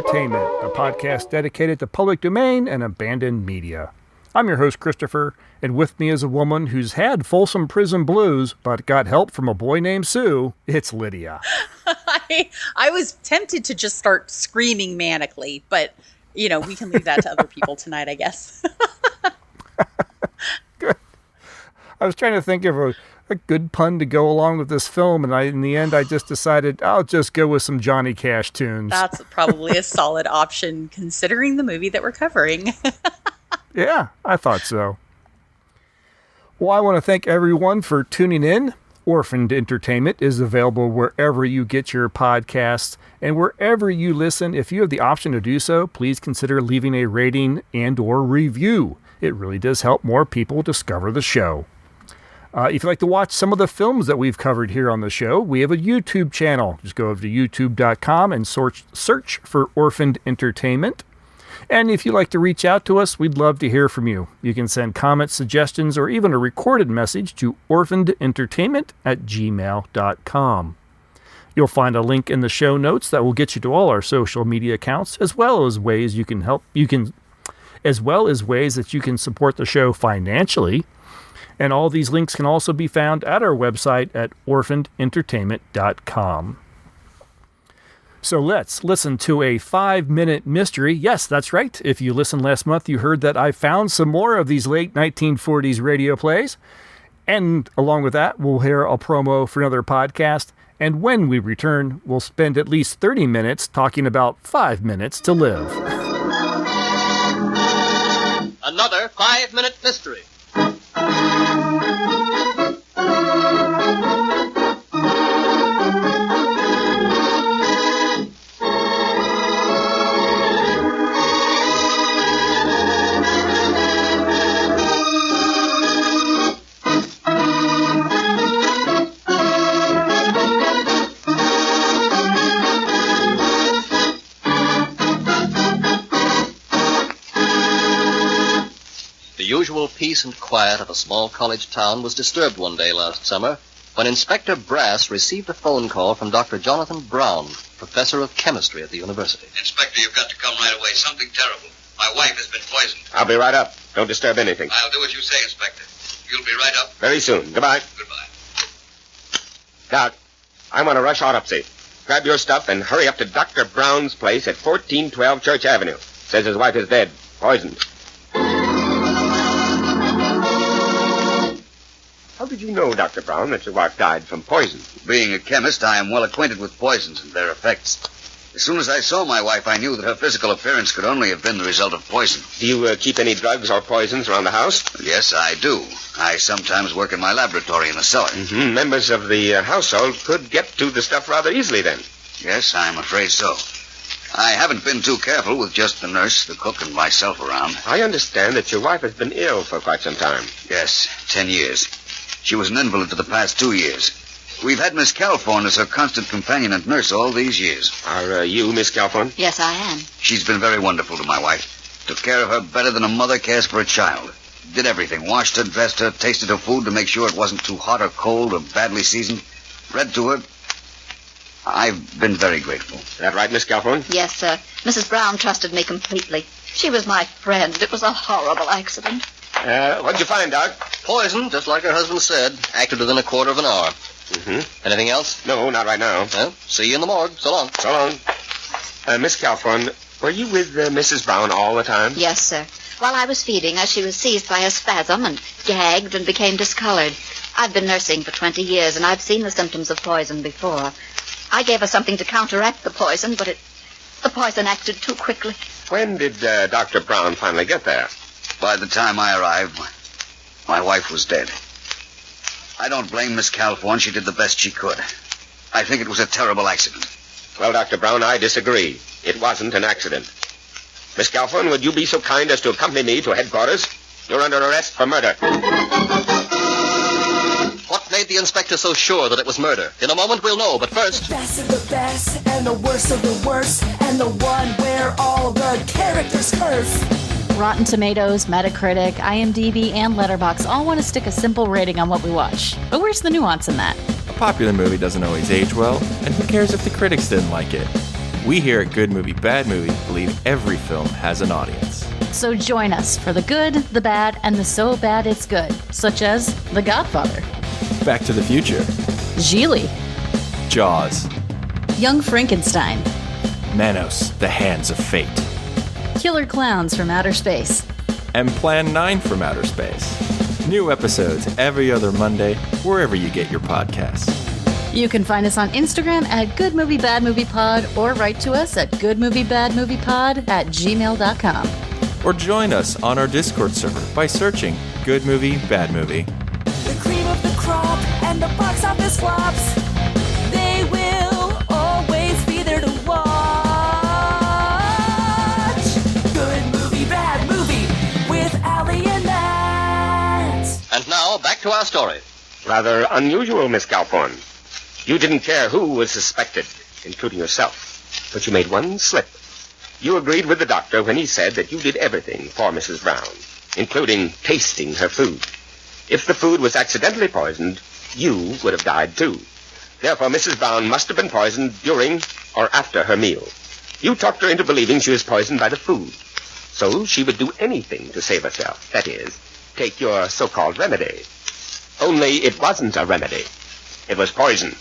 Entertainment, a podcast dedicated to public domain and abandoned media. I'm your host, Christopher, and with me is a woman who's had Folsom Prison blues, but got help from a boy named Sue. It's Lydia. I was tempted to just start screaming manically, but, we can leave that to other people tonight, I guess. Good. I was trying to think of a good pun to go along with this film, and in the end I just decided I'll just go with some Johnny Cash tunes. That's probably a solid option considering the movie that we're covering. Yeah, I thought so. Well, I want to thank everyone for tuning in. Orphaned Entertainment is available wherever you get your podcasts, and wherever you listen. If you have the option to do so, please consider leaving a rating and or review. It really does help more people discover the show. If you'd like to watch some of the films that we've covered here on the show, we have a YouTube channel. Just go over to youtube.com and search for Orphaned Entertainment. And if you'd like to reach out to us, we'd love to hear from you. You can send comments, suggestions, or even a recorded message to orphanedentertainment@gmail.com. You'll find a link in the show notes that will get you to all our social media accounts, as well as ways that you can support the show financially. And all these links can also be found at our website at orphanedentertainment.com. So let's listen to a 5-minute mystery. Yes, that's right. If you listened last month, you heard that I found some more of these late 1940s radio plays. And along with that, we'll hear a promo for another podcast. And when we return, we'll spend at least 30 minutes talking about 5 Minutes to Live. Another 5-minute mystery. The usual peace and quiet of a small college town was disturbed one day last summer when Inspector Brass received a phone call from Dr. Jonathan Brown, professor of chemistry at the university. Inspector, you've got to come right away. Something terrible. My wife has been poisoned. I'll be right up. Don't disturb anything. I'll do what you say, Inspector. You'll be right up. Very soon. Goodbye. Goodbye. Doc, I want a rush autopsy. Grab your stuff and hurry up to Dr. Brown's place at 1412 Church Avenue. Says his wife is dead. Poisoned. How did you know, Dr. Brown, that your wife died from poison? Being a chemist, I am well acquainted with poisons and their effects. As soon as I saw my wife, I knew that her physical appearance could only have been the result of poison. Do you keep any drugs or poisons around the house? Yes, I do. I sometimes work in my laboratory in the cellar. Mm-hmm. Members of the household could get to the stuff rather easily then. Yes, I'm afraid so. I haven't been too careful with just the nurse, the cook, and myself around. I understand that your wife has been ill for quite some time. Yes, 10 years. She was an invalid for the past 2 years. We've had Miss Calthorne as her constant companion and nurse all these years. Are you Miss Calthorne? Yes, I am. She's been very wonderful to my wife. Took care of her better than a mother cares for a child. Did everything. Washed her, dressed her, tasted her food to make sure it wasn't too hot or cold or badly seasoned. Read to her. I've been very grateful. Is that right, Miss Calthorne? Yes, sir. Mrs. Brown trusted me completely. She was my friend. It was a horrible accident. What'd you find, Doc? Poison, just like her husband said, acted within a quarter of an hour. Mm-hmm. Anything else? No, not right now. Well, see you in the morgue. So long. So long. Miss Calthorne, were you with Mrs. Brown all the time? Yes, sir. While I was feeding her, she was seized by a spasm and gagged and became discolored. I've been nursing for 20 years, and I've seen the symptoms of poison before. I gave her something to counteract the poison, but the poison acted too quickly. When did Dr. Brown finally get there? By the time I arrived, my wife was dead. I don't blame Miss Calthorne. She did the best she could. I think it was a terrible accident. Well, Dr. Brown, I disagree. It wasn't an accident. Miss Calthorne, would you be so kind as to accompany me to headquarters? You're under arrest for murder. What made the inspector so sure that it was murder? In a moment we'll know, but first... The best of the best, and the worst of the worst, and the one where all the characters curse. Rotten Tomatoes, Metacritic, IMDb, and Letterboxd all want to stick a simple rating on what we watch. But where's the nuance in that? A popular movie doesn't always age well, and who cares if the critics didn't like it? We here at Good Movie, Bad Movie believe every film has an audience. So join us for the good, the bad, and the so bad it's good, such as The Godfather, Back to the Future, Geely, Jaws, Young Frankenstein, Manos, The Hands of Fate, Killer Clowns from Outer Space, and Plan 9 from Outer Space. New episodes every other Monday, wherever you get your podcasts. You can find us on Instagram at Good Movie Bad Movie Pod or write to us at goodmoviebadmoviepod@gmail.com. Or join us on our Discord server by searching Good Movie, Bad Movie. The cream of the crop and the box office flops. They will always be there to watch. Good movie, bad movie with Ali and Matt. And now, back to our story. Rather unusual, Miss Galphorn. You didn't care who was suspected, including yourself. But you made one slip. You agreed with the doctor when he said that you did everything for Mrs. Brown, including tasting her food. If the food was accidentally poisoned, you would have died too. Therefore, Mrs. Brown must have been poisoned during or after her meal. You talked her into believing she was poisoned by the food. So she would do anything to save herself. That is, take your so-called remedy. Only it wasn't a remedy. It was poison.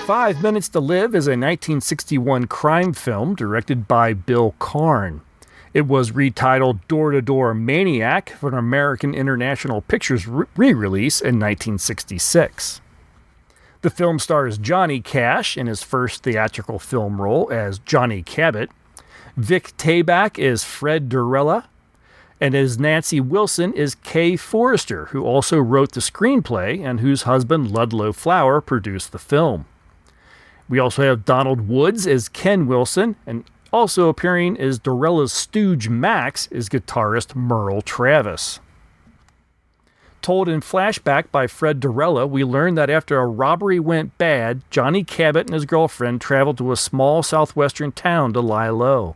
5 Minutes to Live is a 1961 crime film directed by Bill Karn. It was retitled Door to Door Maniac for an American International Pictures re-release in 1966. The film stars Johnny Cash in his first theatrical film role as Johnny Cabot. Vic Tayback is Fred Durella, and as Nancy Wilson is Kay Forrester, who also wrote the screenplay and whose husband Ludlow Flower produced the film. We also have Donald Woods as Ken Wilson, and also appearing as Durella's stooge Max is guitarist Merle Travis. Told in flashback by Fred Durella, we learn that after a robbery went bad, Johnny Cabot and his girlfriend traveled to a small southwestern town to lie low.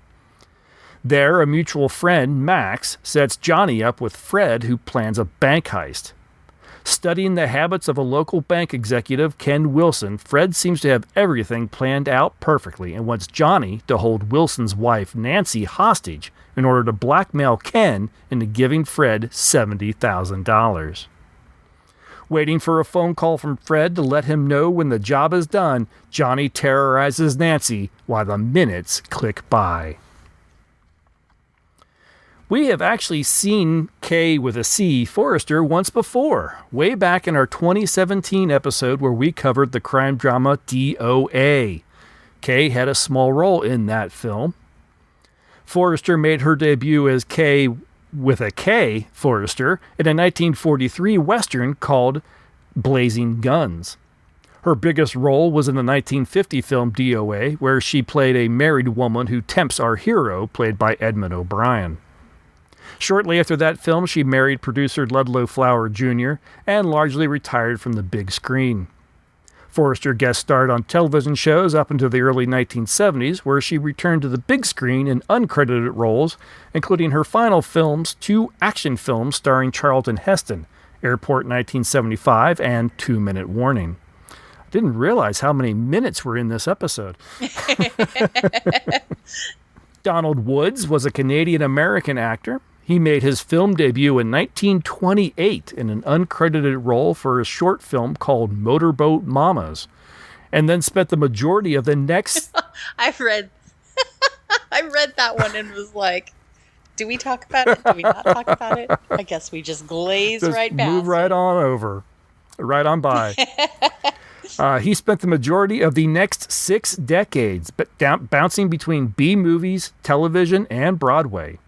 There, a mutual friend, Max, sets Johnny up with Fred, who plans a bank heist. Studying the habits of a local bank executive, Ken Wilson, Fred seems to have everything planned out perfectly and wants Johnny to hold Wilson's wife, Nancy, hostage in order to blackmail Ken into giving Fred $70,000. Waiting for a phone call from Fred to let him know when the job is done, Johnny terrorizes Nancy while the minutes click by. We have actually seen Kay with a C Forrester once before, way back in our 2017 episode where we covered the crime drama DOA. Kay had a small role in that film. Forrester made her debut as Kay with a K Forrester in a 1943 Western called Blazing Guns. Her biggest role was in the 1950 film DOA, where she played a married woman who tempts our hero, played by Edmund O'Brien. Shortly after that film, she married producer Ludlow Flower Jr. and largely retired from the big screen. Forrester guest starred on television shows up into the early 1970s, where she returned to the big screen in uncredited roles, including her final films, 2 action films starring Charlton Heston, Airport 1975 and 2 Minute Warning. I didn't realize how many minutes were in this episode. Donald Woods was a Canadian-American actor. He made his film debut in 1928 in an uncredited role for a short film called Motorboat Mamas, and then spent the majority of the next... I read that one and was like, do we talk about it? Do we not talk about it? I guess we just glaze right past. Move right on over. Right on by. He spent the majority of the next 6 decades bouncing between B-movies, television, and Broadway.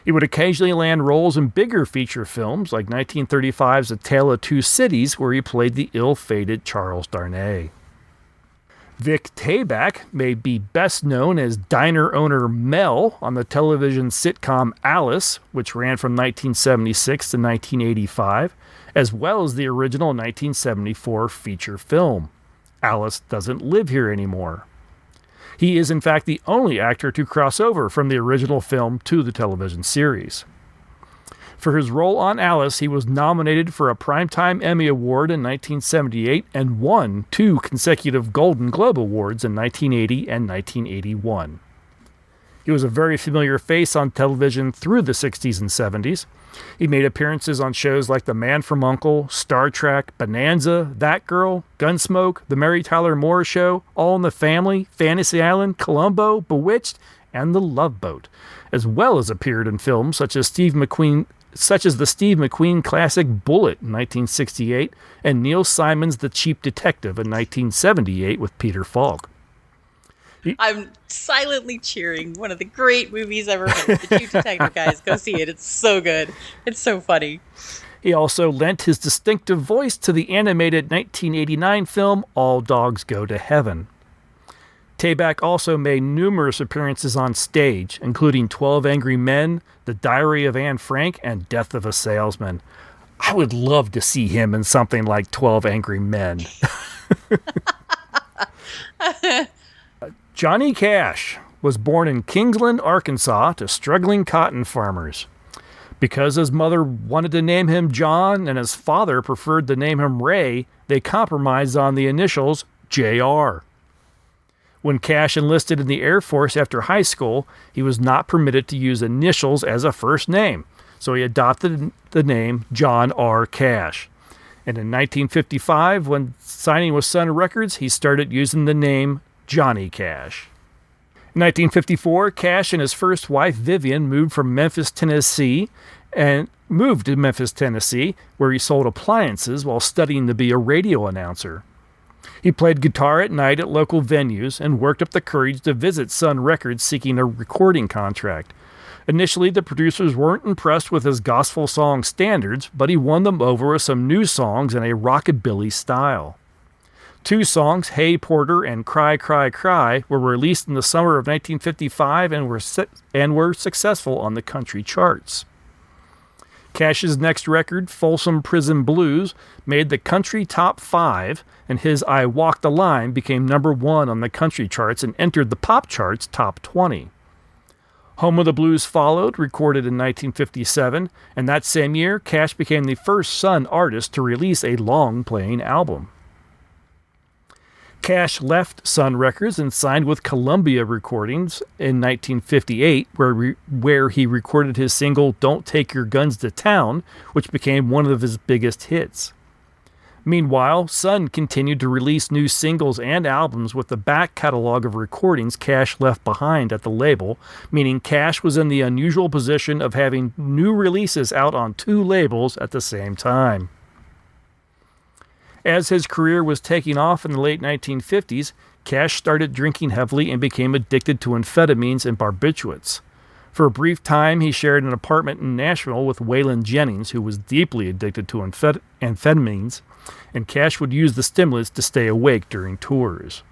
He would occasionally land roles in bigger feature films like 1935's A Tale of Two Cities, where he played the ill-fated Charles Darnay. Vic Tayback may be best known as diner owner Mel on the television sitcom Alice, which ran from 1976 to 1985, as well as the original 1974 feature film, Alice Doesn't Live Here Anymore. He is in fact the only actor to cross over from the original film to the television series. For his role on Alice, he was nominated for a Primetime Emmy Award in 1978 and won 2 consecutive Golden Globe Awards in 1980 and 1981. He was a very familiar face on television through the 60s and 70s. He made appearances on shows like The Man from U.N.C.L.E., Star Trek, Bonanza, That Girl, Gunsmoke, The Mary Tyler Moore Show, All in the Family, Fantasy Island, Columbo, Bewitched, and The Love Boat, as well as appeared in films such as the Steve McQueen classic Bullitt in 1968 and Neil Simon's The Cheap Detective in 1978 with Peter Falk. I'm silently cheering. One of the great movies ever made. The Cheap Detective, guys. Go see it. It's so good. It's so funny. He also lent his distinctive voice to the animated 1989 film All Dogs Go to Heaven. Tayback also made numerous appearances on stage, including 12 Angry Men, The Diary of Anne Frank, and Death of a Salesman. I would love to see him in something like 12 Angry Men. Johnny Cash was born in Kingsland, Arkansas, to struggling cotton farmers. Because his mother wanted to name him John and his father preferred to name him Ray, they compromised on the initials J.R. When Cash enlisted in the Air Force after high school, he was not permitted to use initials as a first name, so he adopted the name John R. Cash. And in 1955, when signing with Sun Records, he started using the name Johnny Cash. In 1954, Cash and his first wife, Vivian, moved to Memphis, Tennessee, where he sold appliances while studying to be a radio announcer. He played guitar at night at local venues and worked up the courage to visit Sun Records seeking a recording contract. Initially, the producers weren't impressed with his gospel song standards, but he won them over with some new songs in a rockabilly style. 2 songs, Hey Porter and Cry, Cry, Cry, were released in the summer of 1955 and were successful on the country charts. Cash's next record, Folsom Prison Blues, made the country top 5, and his I Walk the Line became number 1 on the country charts and entered the pop charts top 20. Home of the Blues followed, recorded in 1957, and that same year, Cash became the first Sun artist to release a long-playing album. Cash left Sun Records and signed with Columbia Recordings in 1958, where he recorded his single Don't Take Your Guns to Town, which became one of his biggest hits. Meanwhile, Sun continued to release new singles and albums with the back catalog of recordings Cash left behind at the label, meaning Cash was in the unusual position of having new releases out on 2 labels at the same time. As his career was taking off in the late 1950s, Cash started drinking heavily and became addicted to amphetamines and barbiturates. For a brief time, he shared an apartment in Nashville with Waylon Jennings, who was deeply addicted to amphetamines, and Cash would use the stimulants to stay awake during tours.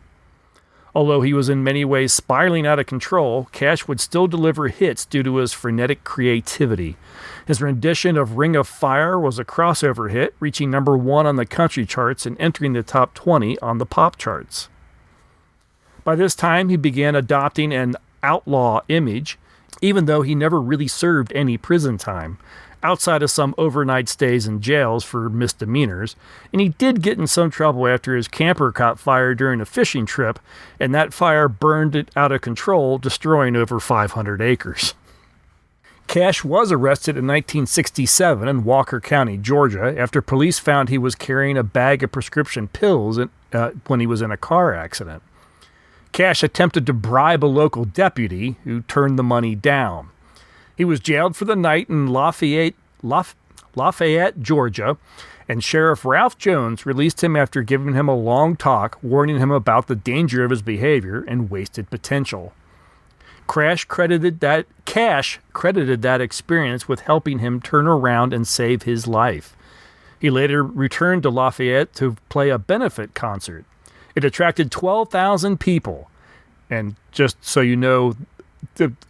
Although he was in many ways spiraling out of control, Cash would still deliver hits due to his frenetic creativity. His rendition of Ring of Fire was a crossover hit, reaching number 1 on the country charts and entering the top 20 on the pop charts. By this time, he began adopting an outlaw image, even though he never really served any prison time, outside of some overnight stays in jails for misdemeanors, and he did get in some trouble after his camper caught fire during a fishing trip, and that fire burned it out of control, destroying over 500 acres. Cash was arrested in 1967 in Walker County, Georgia, after police found he was carrying a bag of prescription pills when he was in a car accident. Cash attempted to bribe a local deputy, who turned the money down. He was jailed for the night in Lafayette, Georgia, and Sheriff Ralph Jones released him after giving him a long talk, warning him about the danger of his behavior and wasted potential. Cash credited that experience with helping him turn around and save his life. He later returned to Lafayette to play a benefit concert. It attracted 12,000 people. And just so you know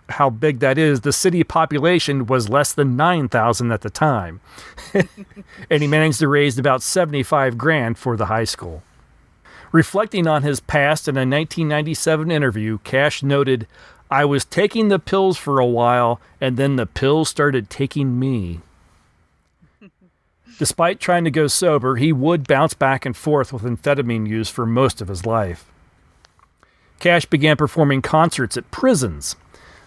how big that is, the city population was less than 9,000 at the time. And he managed to raise about $75,000 for the high school. Reflecting on his past in a 1997 interview, Cash noted, "I was taking the pills for a while, and then the pills started taking me." Despite trying to go sober, he would bounce back and forth with amphetamine use for most of his life. Cash began performing concerts at prisons.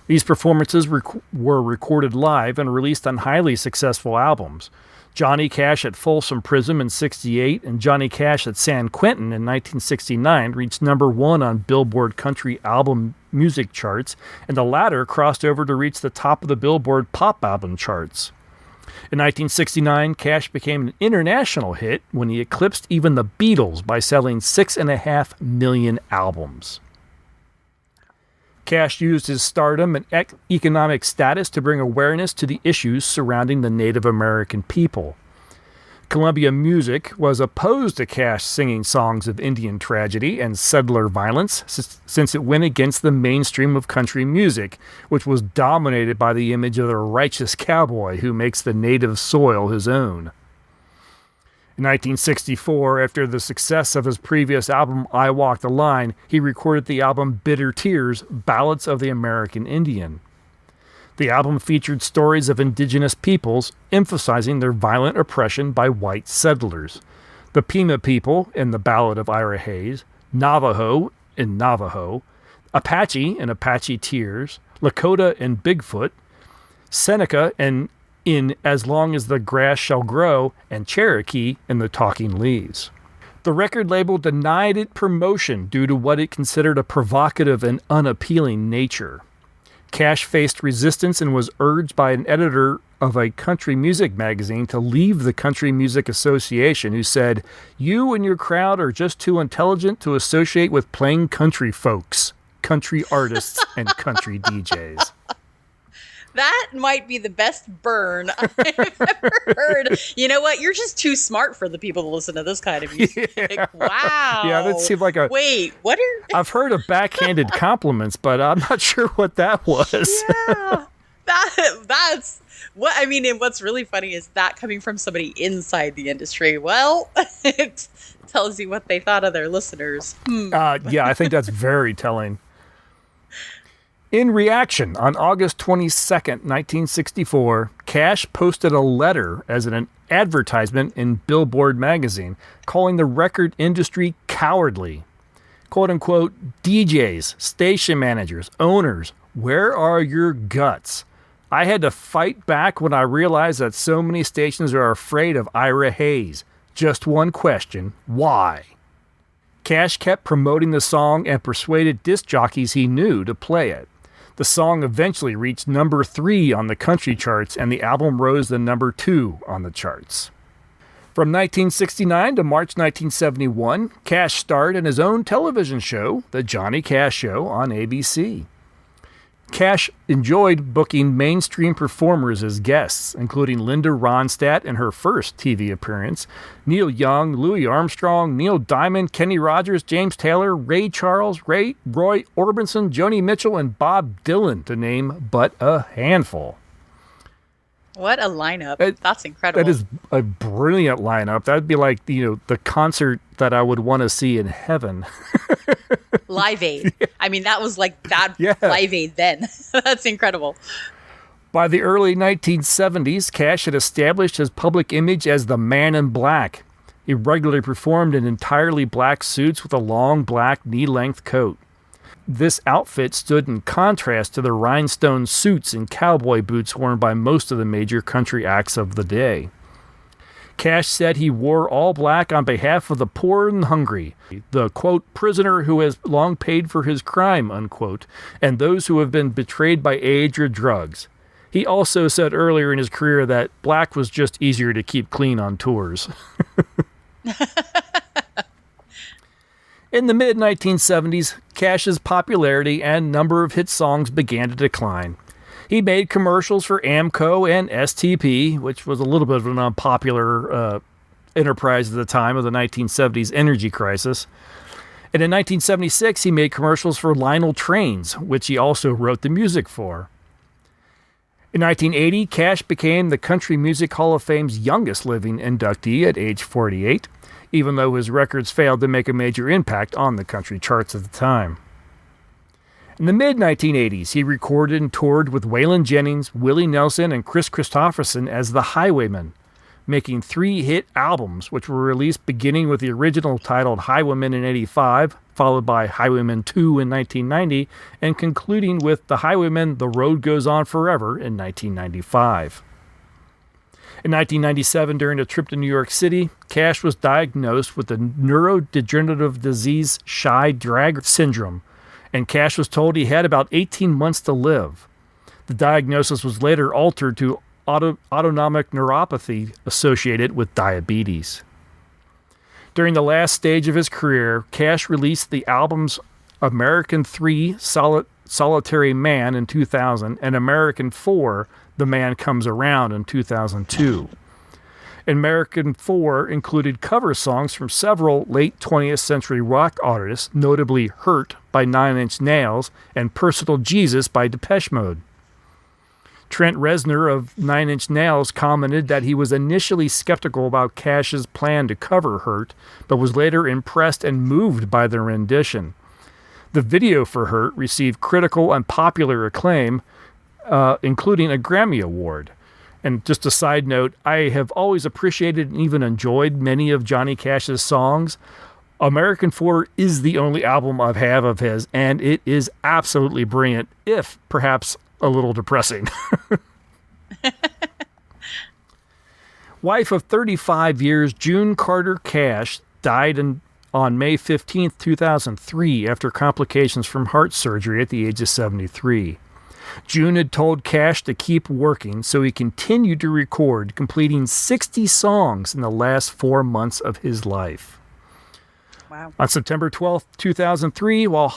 These performances were recorded live and released on highly successful albums. Johnny Cash at Folsom Prison in '68 and Johnny Cash at San Quentin in 1969 reached #1 on Billboard Country Album Music charts, and the latter crossed over to reach the top of the Billboard Pop Album charts. In 1969, Cash became an international hit when he eclipsed even the Beatles by selling 6.5 million albums. Cash used his stardom and economic status to bring awareness to the issues surrounding the Native American people. Columbia Music was opposed to Cash singing songs of Indian tragedy and settler violence since it went against the mainstream of country music, which was dominated by the image of the righteous cowboy who makes the native soil his own. In 1964, after the success of his previous album, I Walk the Line, he recorded the album Bitter Tears, Ballads of the American Indian. The album featured stories of indigenous peoples, emphasizing their violent oppression by white settlers. The Pima people in The Ballad of Ira Hayes, Navajo in Navajo, Apache in Apache Tears, Lakota in Bigfoot, Seneca in As Long as the Grass Shall Grow, and Cherokee in The Talking Leaves. The record label denied it promotion due to what it considered a provocative and unappealing nature. Cash faced resistance and was urged by an editor of a country music magazine to leave the Country Music Association, who said, "You and your crowd are just too intelligent to associate with plain country folks, country artists, and country DJs." That might be the best burn I've ever heard. You know what? You're just too smart for the people to listen to this kind of music. Yeah. Wow. Yeah, that seemed like a... Wait, what are... I've heard of backhanded compliments, but I'm not sure what that was. Yeah. That's... What I mean, and what's really funny is that coming from somebody inside the industry. Well, it tells you what they thought of their listeners. Yeah, I think that's very telling. In reaction, on August 22nd, 1964, Cash posted a letter as an advertisement in Billboard magazine calling the record industry cowardly. Quote-unquote, "DJs, station managers, owners, where are your guts? I had to fight back when I realized that so many stations are afraid of Ira Hayes. Just one question, why?" Cash kept promoting the song and persuaded disc jockeys he knew to play it. The song eventually reached #3 on the country charts, and the album rose to #2 on the charts. From 1969 to March 1971, Cash starred in his own television show, The Johnny Cash Show, on ABC. Cash enjoyed booking mainstream performers as guests, including Linda Ronstadt in her first TV appearance, Neil Young, Louis Armstrong, Neil Diamond, Kenny Rogers, James Taylor, Ray Charles, Roy Orbison, Joni Mitchell, and Bob Dylan, to name but a handful. What a lineup. That's incredible. That is a brilliant lineup. That'd be like, the concert that I would want to see in heaven. Live Aid. Yeah. I mean, that was like that. Yeah. Live Aid then. That's incredible. By the early 1970s, Cash had established his public image as the Man in Black. He regularly performed in entirely black suits with a long black knee-length coat. This outfit stood in contrast to the rhinestone suits and cowboy boots worn by most of the major country acts of the day. Cash said he wore all black on behalf of the poor and hungry, the, quote, prisoner who has long paid for his crime, unquote, and those who have been betrayed by age or drugs. He also said earlier in his career that black was just easier to keep clean on tours. In the mid-1970s, Cash's popularity and number of hit songs began to decline. He made commercials for Amco and STP, which was a little bit of an unpopular enterprise at the time of the 1970s energy crisis. And in 1976, he made commercials for Lionel Trains, which he also wrote the music for. In 1980, Cash became the Country Music Hall of Fame's youngest living inductee at age 48, even though his records failed to make a major impact on the country charts at the time. In the mid-1980s, he recorded and toured with Waylon Jennings, Willie Nelson, and Chris Christopherson as The Highwaymen, making 3 hit albums, which were released beginning with the original titled Highwaymen in 85, followed by Highwaymen 2 in 1990, and concluding with The Highwaymen, The Road Goes On Forever in 1995. In 1997, during a trip to New York City, Cash was diagnosed with the neurodegenerative disease Shy-Drag syndrome, and Cash was told he had about 18 months to live. The diagnosis was later altered to autonomic neuropathy associated with diabetes. During the last stage of his career, Cash released the albums American 3, Solitary Man in 2000, and American 4, The Man Comes Around in 2002. American 4 included cover songs from several late 20th century rock artists, notably Hurt by Nine Inch Nails and Personal Jesus by Depeche Mode. Trent Reznor of Nine Inch Nails commented that he was initially skeptical about Cash's plan to cover Hurt, but was later impressed and moved by the rendition. The video for Hurt received critical and popular acclaim, including a Grammy Award. And just a side note, I have always appreciated and even enjoyed many of Johnny Cash's songs. American 4 is the only album I have of his, and it is absolutely brilliant, if perhaps a little depressing. Wife of 35 years, June Carter Cash, died on May 15, 2003, after complications from heart surgery at the age of 73. June had told Cash to keep working, so he continued to record, completing 60 songs in the last 4 months of his life. Wow. On September 12, 2003, while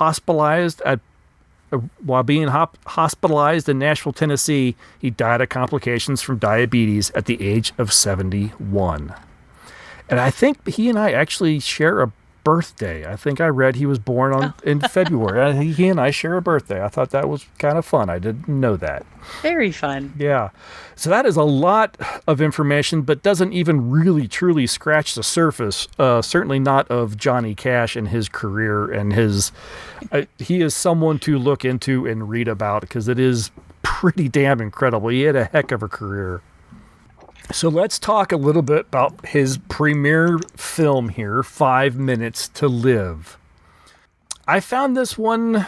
being hospitalized in Nashville, Tennessee, he died of complications from diabetes at the age of 71. And I think he and I actually share a birthday. I think I read he was born in February. He and I share a birthday. I thought that was kind of fun. I didn't know that. Very fun. Yeah. So that is a lot of information, but doesn't even really truly scratch the surface. Certainly not of Johnny Cash and his career and his... he is someone to look into and read about because it is pretty damn incredible. He had a heck of a career. So let's talk a little bit about his premiere film here, 5 Minutes to Live. I found this one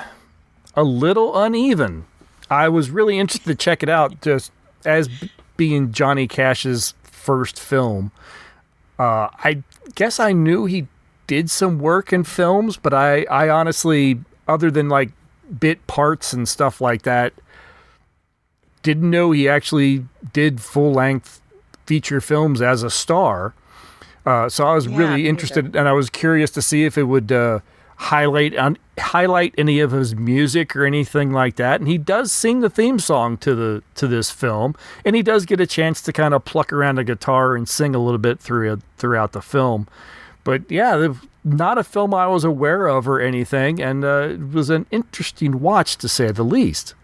a little uneven. I was really interested to check it out just as being Johnny Cash's first film. I guess I knew he did some work in films, but I honestly, other than like bit parts and stuff like that, didn't know he actually did full-length feature films as a star. So I was really interested, and I was curious to see if it would highlight any of his music or anything like that. And he does sing the theme song to this film, and he does get a chance to kind of pluck around a guitar and sing a little bit throughout the film. But yeah, not a film I was aware of or anything, and it was an interesting watch to say the least.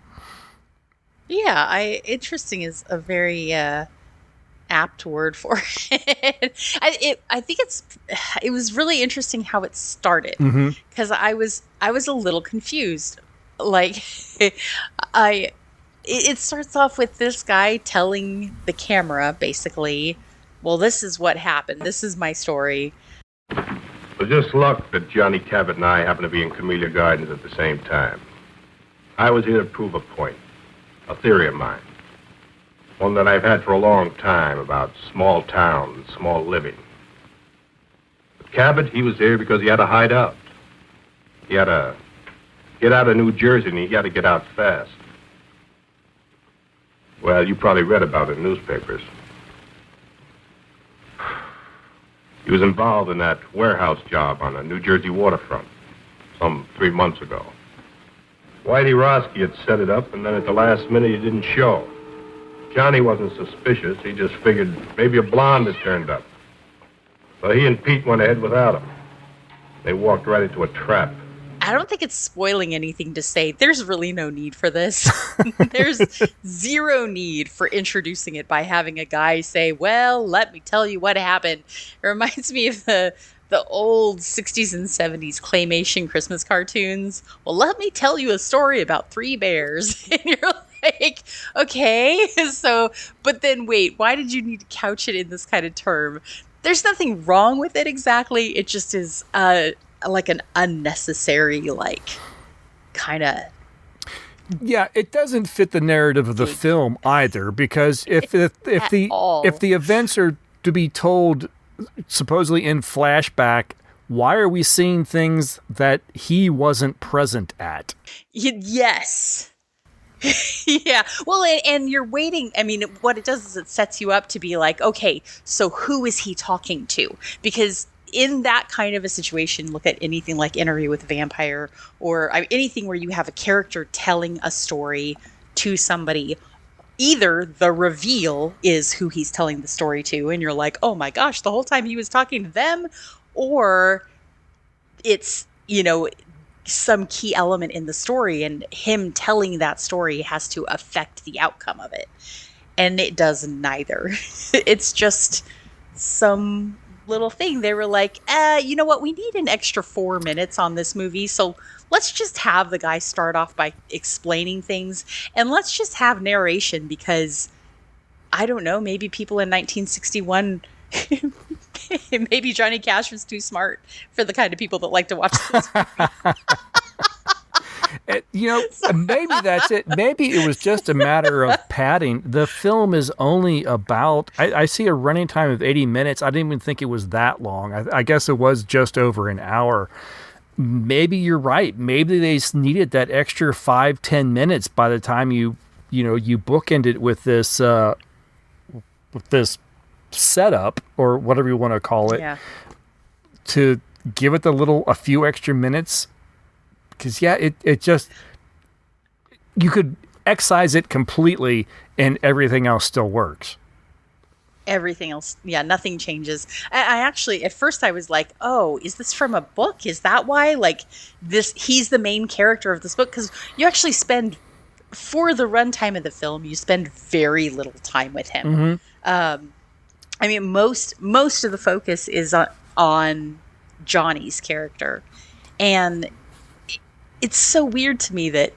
Yeah, interesting is a very apt word for it. I think it was really interesting how it started, because I was a little confused. Like, it starts off with this guy telling the camera basically, well, this is what happened. This is my story. It was just luck that Johnny Cabot and I happened to be in Camellia Gardens at the same time. I was here to prove a point, a theory of mine. One that I've had for a long time about small towns, small living. But Cabot, he was here because he had to hide out. He had to get out of New Jersey, and he got to get out fast. Well, you probably read about it in newspapers. He was involved in that warehouse job on the New Jersey waterfront some 3 months ago. Whitey Roski had set it up, and then at the last minute, he didn't show. Johnny wasn't suspicious. He just figured maybe a blonde had turned up. So he and Pete went ahead without him. They walked right into a trap. I don't think it's spoiling anything to say there's really no need for this. There's zero need for introducing it by having a guy say, well, let me tell you what happened. It reminds me of the old 60s and 70s claymation Christmas cartoons. Well, let me tell you a story about 3 bears. And you're like, okay. So, but then wait, why did you need to couch it in this kind of term? There's nothing wrong with it exactly. It just is like an unnecessary, like, kind of. Yeah, it doesn't fit the narrative of the film either, because if the events are to be told supposedly in flashback, why are we seeing things that he wasn't present at? Yes. Yeah. Well, and you're waiting. I mean, what it does is it sets you up to be like, okay, so who is he talking to? Because in that kind of a situation, look at anything like Interview with a Vampire, or anything where you have a character telling a story to somebody. Either the reveal is who he's telling the story to, and you're like, oh my gosh, the whole time he was talking to them, or it's, some key element in the story, and him telling that story has to affect the outcome of it. And it does neither. It's just some little thing. They were like, you know what? We need an extra 4 minutes on this movie. So let's just have the guy start off by explaining things, and let's just have narration, because I don't know, maybe people in 1961, maybe Johnny Cash was too smart for the kind of people that like to watch this movie. Maybe that's it. Maybe it was just a matter of padding. The film is only about, I see a running time of 80 minutes. I didn't even think it was that long. I guess it was just over an hour. Maybe you're right. Maybe they needed that extra 5-10 minutes by the time you bookend it with this setup, or whatever you want to call it, to give it a few extra minutes. Because, it just, you could excise it completely and everything else still works. Everything else, nothing changes. I actually, at first I was like, oh, is this from a book? Is that why? Like, he's the main character of this book? Because you actually spend, for the runtime of the film, you spend very little time with him. Mm-hmm. Most of the focus is on Johnny's character. And it's so weird to me that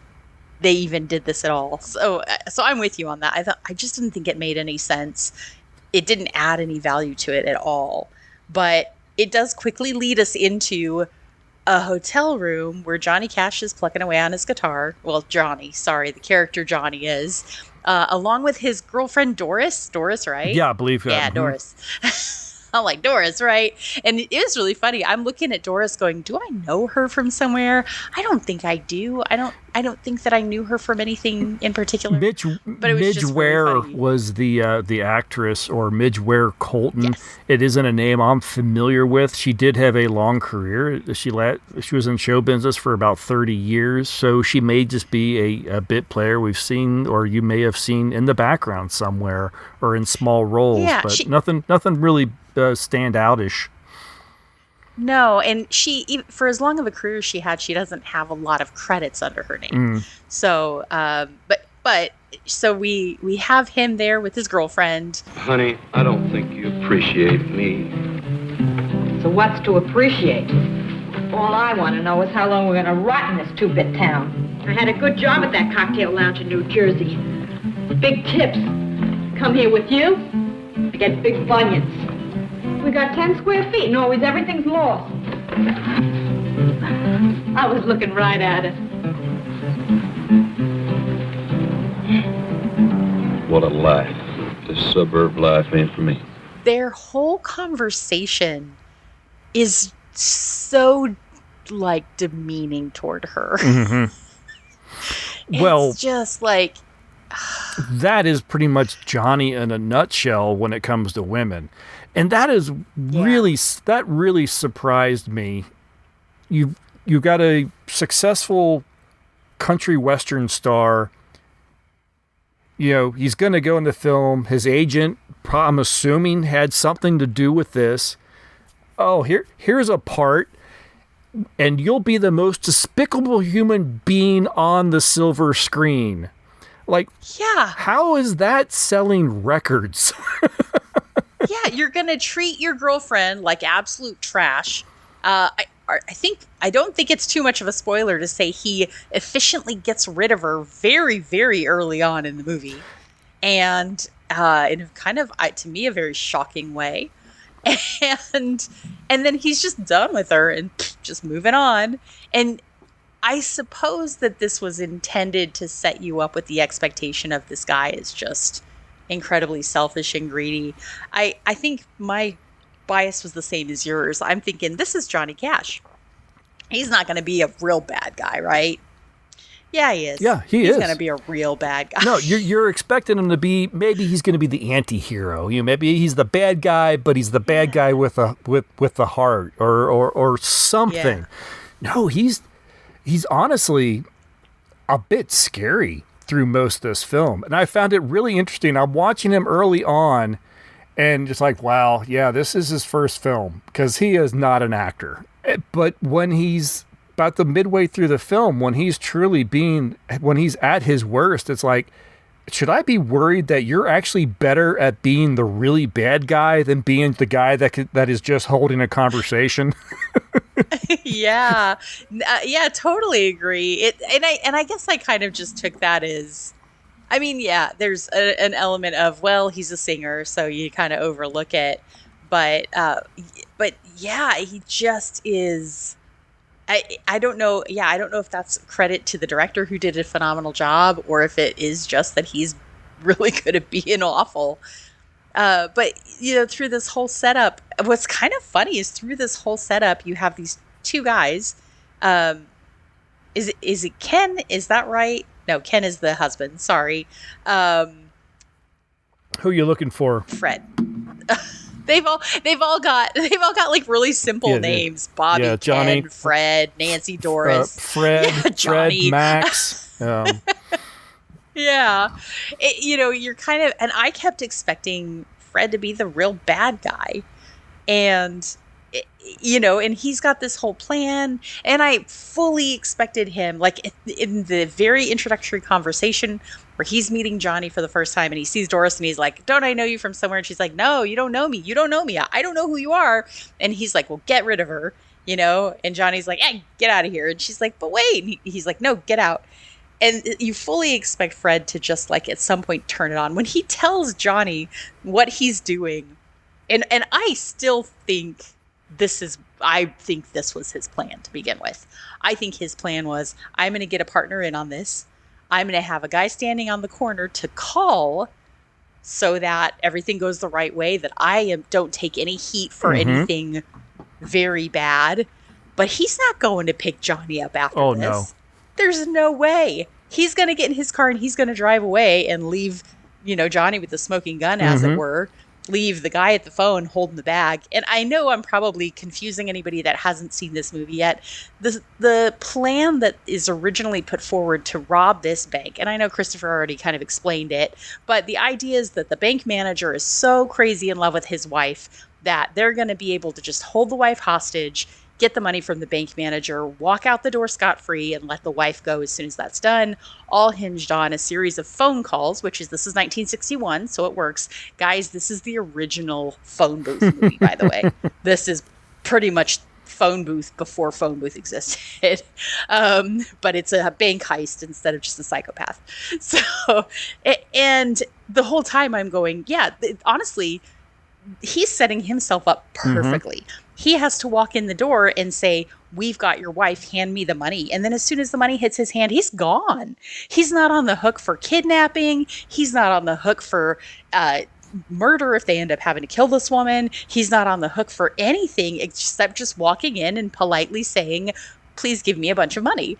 they even did this at all. So I'm with you on that. I just didn't think it made any sense. It didn't add any value to it at all. But it does quickly lead us into a hotel room where Johnny Cash is plucking away on his guitar. Well, the character Johnny is, along with his girlfriend Doris. Doris, right? Yeah, I believe. Yeah, Doris. I'm like, Doris, right? And it was really funny. I'm looking at Doris going, do I know her from somewhere? I don't think I do. I don't think that I knew her from anything in particular. Midge Ware really was the actress, or Midge Ware Colton. Yes. It isn't a name I'm familiar with. She did have a long career. She was in show business for about 30 years, so she may just be a bit player we've seen, or you may have seen in the background somewhere, or in small roles, but nothing really standout-ish. No, and she, for as long of a career she had, she doesn't have a lot of credits under her name. So, so we have him there with his girlfriend. Honey, I don't think you appreciate me. So what's to appreciate? All I want to know is how long we're going to rot in this two-bit town. I had a good job at that cocktail lounge in New Jersey. Big tips. Come here with you, I get big bunions. We got 10 square feet and always everything's lost. I was looking right at it. What a life. This suburb life ain't for me. Their whole conversation is so, demeaning toward her. Mm-hmm. It's just like... that is pretty much Johnny in a nutshell when it comes to women. And that is really surprised me. You got a successful country western star. He's going to go in the film. His agent, I'm assuming, had something to do with this. Oh, here's a part. and you'll be the most despicable human being on the silver screen. Like, yeah, how is that selling records? Yeah, you're going to treat your girlfriend like absolute trash. I don't think it's too much of a spoiler to say he efficiently gets rid of her very, very early on in the movie. And in kind of, to me, a very shocking way. And then he's just done with her and just moving on. And I suppose that this was intended to set you up with the expectation of this guy is just incredibly selfish and greedy. I think my bias was the same as yours. I'm thinking, this is Johnny Cash. He's not going to be a real bad guy, right? Yeah, he is. Yeah, he's going to be a real bad guy. No, you're expecting him to be, maybe he's going to be the anti-hero. Maybe he's the bad guy, but he's the bad guy with the heart or something. Yeah. No, he's honestly a bit scary through most of this film. And I found it really interesting. I'm watching him early on and just like, wow, yeah, this is his first film, because he is not an actor. But when he's about the midway through the film, when he's at his worst, it's like, should I be worried that you're actually better at being the really bad guy than being the guy that is just holding a conversation? Yeah, totally agree. I guess I kind of just took that as, I mean, yeah, there's an element of, well, he's a singer, so you kind of overlook it, but yeah, he just is. I don't know. Yeah, I don't know if that's credit to the director who did a phenomenal job, or if it is just that he's really good at being awful. But through this whole setup, what's kind of funny is through this whole setup, you have these two guys. Is it Ken? Is that right? No, Ken is the husband. Sorry. Who are you looking for? Fred. They've all got like really simple names. Bobby, Johnny, Ken, Fred, Nancy, Doris, Fred, Johnny, Fred, Max. Yeah, you're kind of, and I kept expecting Fred to be the real bad guy, and and he's got this whole plan, and I fully expected him, like in the very introductory conversation where he's meeting Johnny for the first time and he sees Doris and he's like, don't I know you from somewhere? And she's like, no, you don't know me. You don't know me. I don't know who you are. And he's like, well, get rid of her, and Johnny's like, hey, get out of here. And she's like, but wait. And he's like, no, get out. And you fully expect Fred to just like at some point turn it on when he tells Johnny what he's doing. And I still think this was his plan to begin with. I think his plan was, I'm going to get a partner in on this. I'm going to have a guy standing on the corner to call so that everything goes the right way, that don't take any heat for anything very bad. But he's not going to pick Johnny up after this. No. There's no way. He's going to get in his car and he's going to drive away and leave, Johnny with the smoking gun, as it were. Leave the guy at the phone holding the bag. And I know I'm probably confusing anybody that hasn't seen this movie yet. The plan that is originally put forward to rob this bank, and I know Christopher already kind of explained it, but the idea is that the bank manager is so crazy in love with his wife that they're going to be able to just hold the wife hostage, get the money from the bank manager, walk out the door scot-free, and let the wife go as soon as that's done, all hinged on a series of phone calls, this is 1961, so it works. Guys, this is the original phone booth movie, by the way. This is pretty much phone booth before phone booth existed. But it's a bank heist instead of just a psychopath. So, and the whole time I'm going, honestly, he's setting himself up perfectly. He has to walk in the door and say, we've got your wife, hand me the money. And then as soon as the money hits his hand, he's gone. He's not on the hook for kidnapping. He's not on the hook for murder if they end up having to kill this woman. He's not on the hook for anything except just walking in and politely saying, please give me a bunch of money.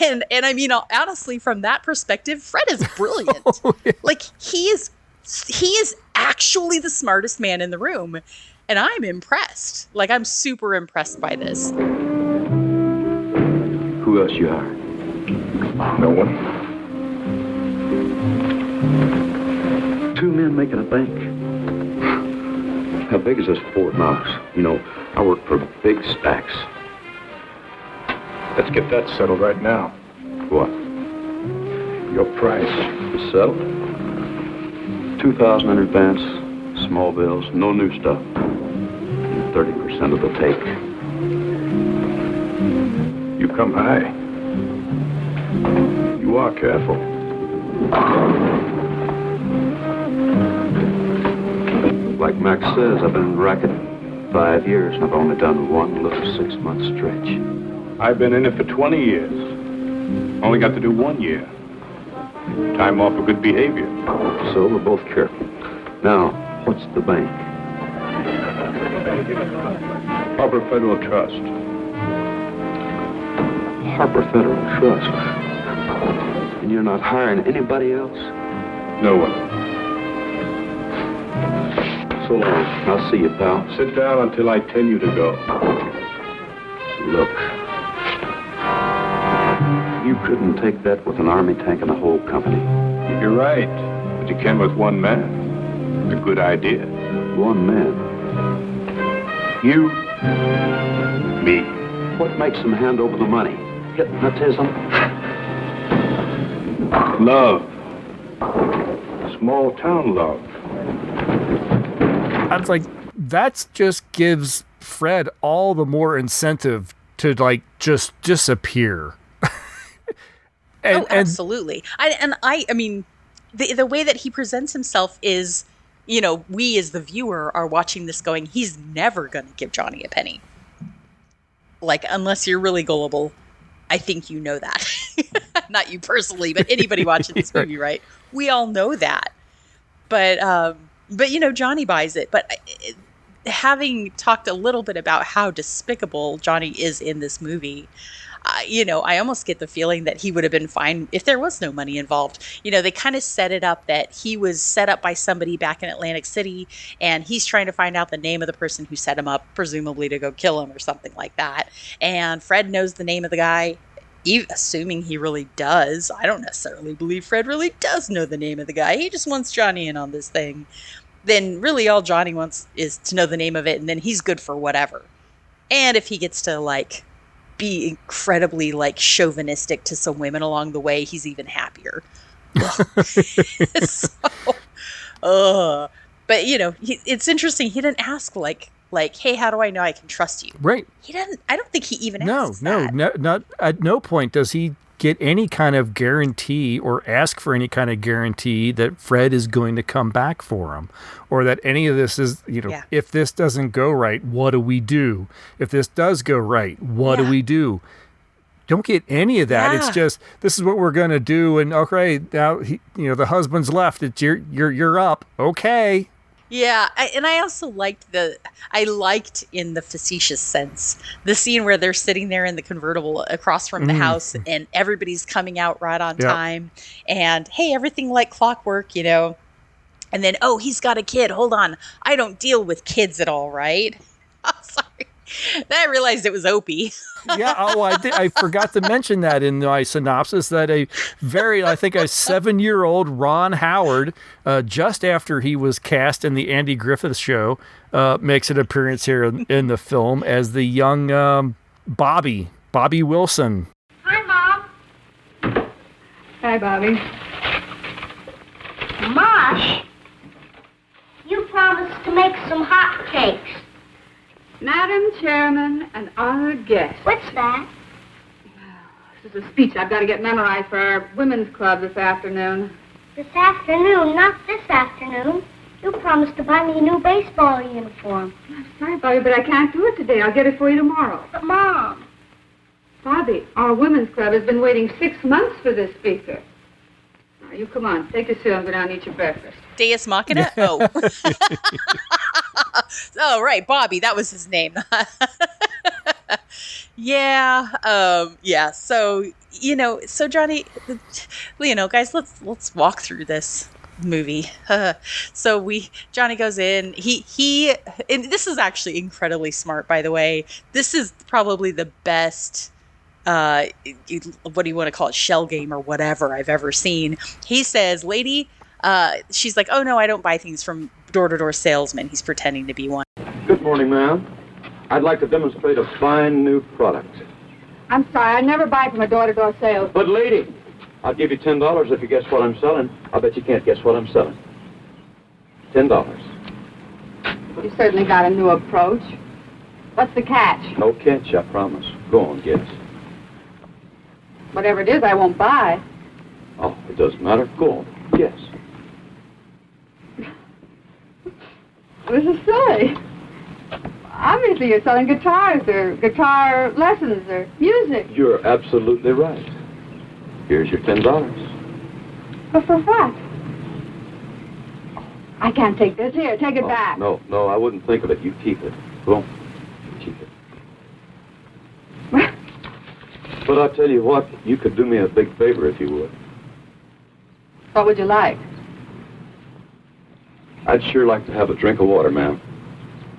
And I mean, honestly, from that perspective, Fred is brilliant. Like, he is actually the smartest man in the room. And I'm impressed. Like, I'm super impressed by this. Who else you hired? No one. Two men making a bank. How big is this Fort Knox? I work for big stacks. Let's get that settled right now. What? Your price. To settle? 2,000 in advance, small bills, no new stuff. 30% of the take. You come high. You are careful. Like Max says, I've been in the racket 5 years, and I've only done one little 6-month stretch. I've been in it for 20 years. Only got to do 1 year. Time off for good behavior. So we're both careful. Now, what's the bank? Harper Federal Trust. Harper Federal Trust. And you're not hiring anybody else? No one. So long. I'll see you, pal. Sit down until I tell you to go. Look. You couldn't take that with an army tank and a whole company. You're right. But you can with one man. A good idea. One man? You. Me. What makes them hand over the money? Hypnotism? Love. Small town love. I was like, that just gives Fred all the more incentive to like just disappear. Absolutely. I mean, the way that he presents himself is, you know, we as the viewer are watching this going, he's never going to give Johnny a penny. Like, unless you're really gullible, I think you know that. Not you personally, but anybody watching this movie, right? We all know that. But you know, Johnny buys it. But having talked a little bit about how despicable Johnny is in this movie, you know, I almost get the feeling that he would have been fine if there was no money involved. You know, they kind of set it up that he was set up by somebody back in Atlantic City, and he's trying to find out the name of the person who set him up, presumably to go kill him or something like that. And Fred knows the name of the guy, assuming he really does. I don't necessarily believe Fred really does know the name of the guy. He just wants Johnny in on this thing. Then really all Johnny wants is to know the name of it, and then he's good for whatever. And if he gets to, like, be incredibly, like, chauvinistic to some women along the way, he's even happier. But, you know, it's interesting. He didn't ask, like, hey, how do I know I can trust you? Right. He doesn't. I don't think he even asks that. No, not at no point does he get any kind of guarantee or ask for any kind of guarantee that Fred is going to come back for him, or that any of this is, you know, if this doesn't go right, what do we do? If this does go right, what do we do? Don't get any of that. It's just, this is what we're going to do. And okay, now, you know, the husband's left. It's you're up. Okay. Yeah, I also liked in the facetious sense, the scene where they're sitting there in the convertible across from the house, and everybody's coming out right on time, and hey, everything like clockwork, you know, and then, oh, he's got a kid. Hold on, I don't deal with kids at all, right? I'm sorry. Then I realized it was Opie. I forgot to mention that in my synopsis, that I think a 7-year-old Ron Howard, just after he was cast in the Andy Griffith Show, makes an appearance here in the film as the young Bobby Wilson. Hi, Mom. Hi, Bobby. Mosh, you promised to make some hot cakes. Madam Chairman and honored guests. What's that? This is a speech I've got to get memorized for our women's club this afternoon. This afternoon, not this afternoon. You promised to buy me a new baseball uniform. I'm sorry, Bobby, but I can't do it today. I'll get it for you tomorrow. But, Mom. Bobby, our women's club has been waiting 6 months for this speaker. Now, you come on. Take your suit and go down and eat your breakfast. Deus Machina? Oh. Oh, right. Bobby. That was his name. Yeah. So, you know, Johnny, you know, guys, let's walk through this movie. So Johnny goes in, he and this is actually incredibly smart, by the way. This is probably the best, what do you want to call it, shell game or whatever I've ever seen. He says, lady, she's like, oh no, I don't buy things from door-to-door salesmen. He's pretending to be one. Good morning, ma'am. I'd like to demonstrate a fine new product. I'm sorry, I never buy from a door-to-door sales. But, lady, I'll give you $10 if you guess what I'm selling. I bet you can't guess what I'm selling. $10. You certainly got a new approach. What's the catch? No catch, I promise. Go on, guess. Whatever it is, I won't buy. Oh, it doesn't matter. Go on, guess. This is silly. Obviously, you're selling guitars or guitar lessons or music. You're absolutely right. Here's your $10. But for what? I can't take this. Here, take it back. No, I wouldn't think of it. You keep it. Go on. Keep it. But I'll tell you what, you could do me a big favor if you would. What would you like? I'd sure like to have a drink of water, ma'am.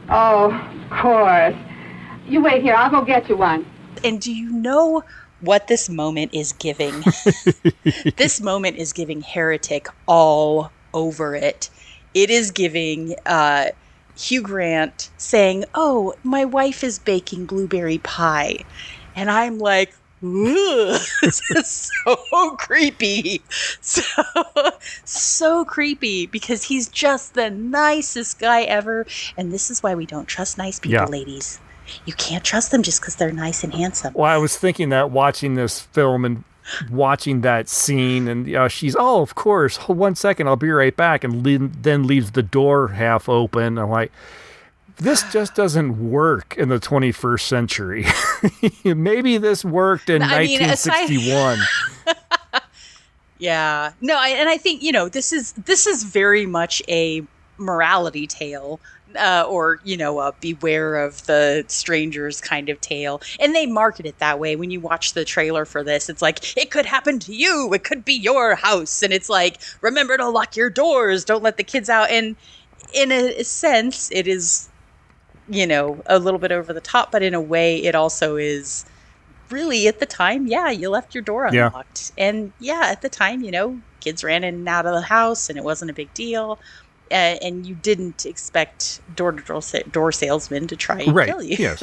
Oh, of course. You wait here. I'll go get you one. And do you know what this moment is giving? This moment is giving Heretic all over it. It is giving Hugh Grant saying, "Oh, my wife is baking blueberry pie." And I'm like, "Ugh, this is so creepy." So creepy, because he's just the nicest guy ever. And this is why we don't trust nice people, ladies. You can't trust them just because they're nice and handsome. Well, I was thinking that watching this film and watching that scene, and she's, "Oh, of course, 1 second, I'll be right back," and then leaves the door half open. I'm like, this just doesn't work in the 21st century. Maybe this worked in 1961. Yeah. No, and I think, this is very much a morality tale. Or, a beware of the strangers kind of tale. And they market it that way. When you watch the trailer for this, it's like, it could happen to you. It could be your house. And it's like, remember to lock your doors. Don't let the kids out. And in a sense, it is, a little bit over the top. But in a way, it also is really, at the time, you left your door unlocked. Yeah. And at the time, kids ran in and out of the house and it wasn't a big deal. And you didn't expect door-to-door salesmen to try and kill you. Yes.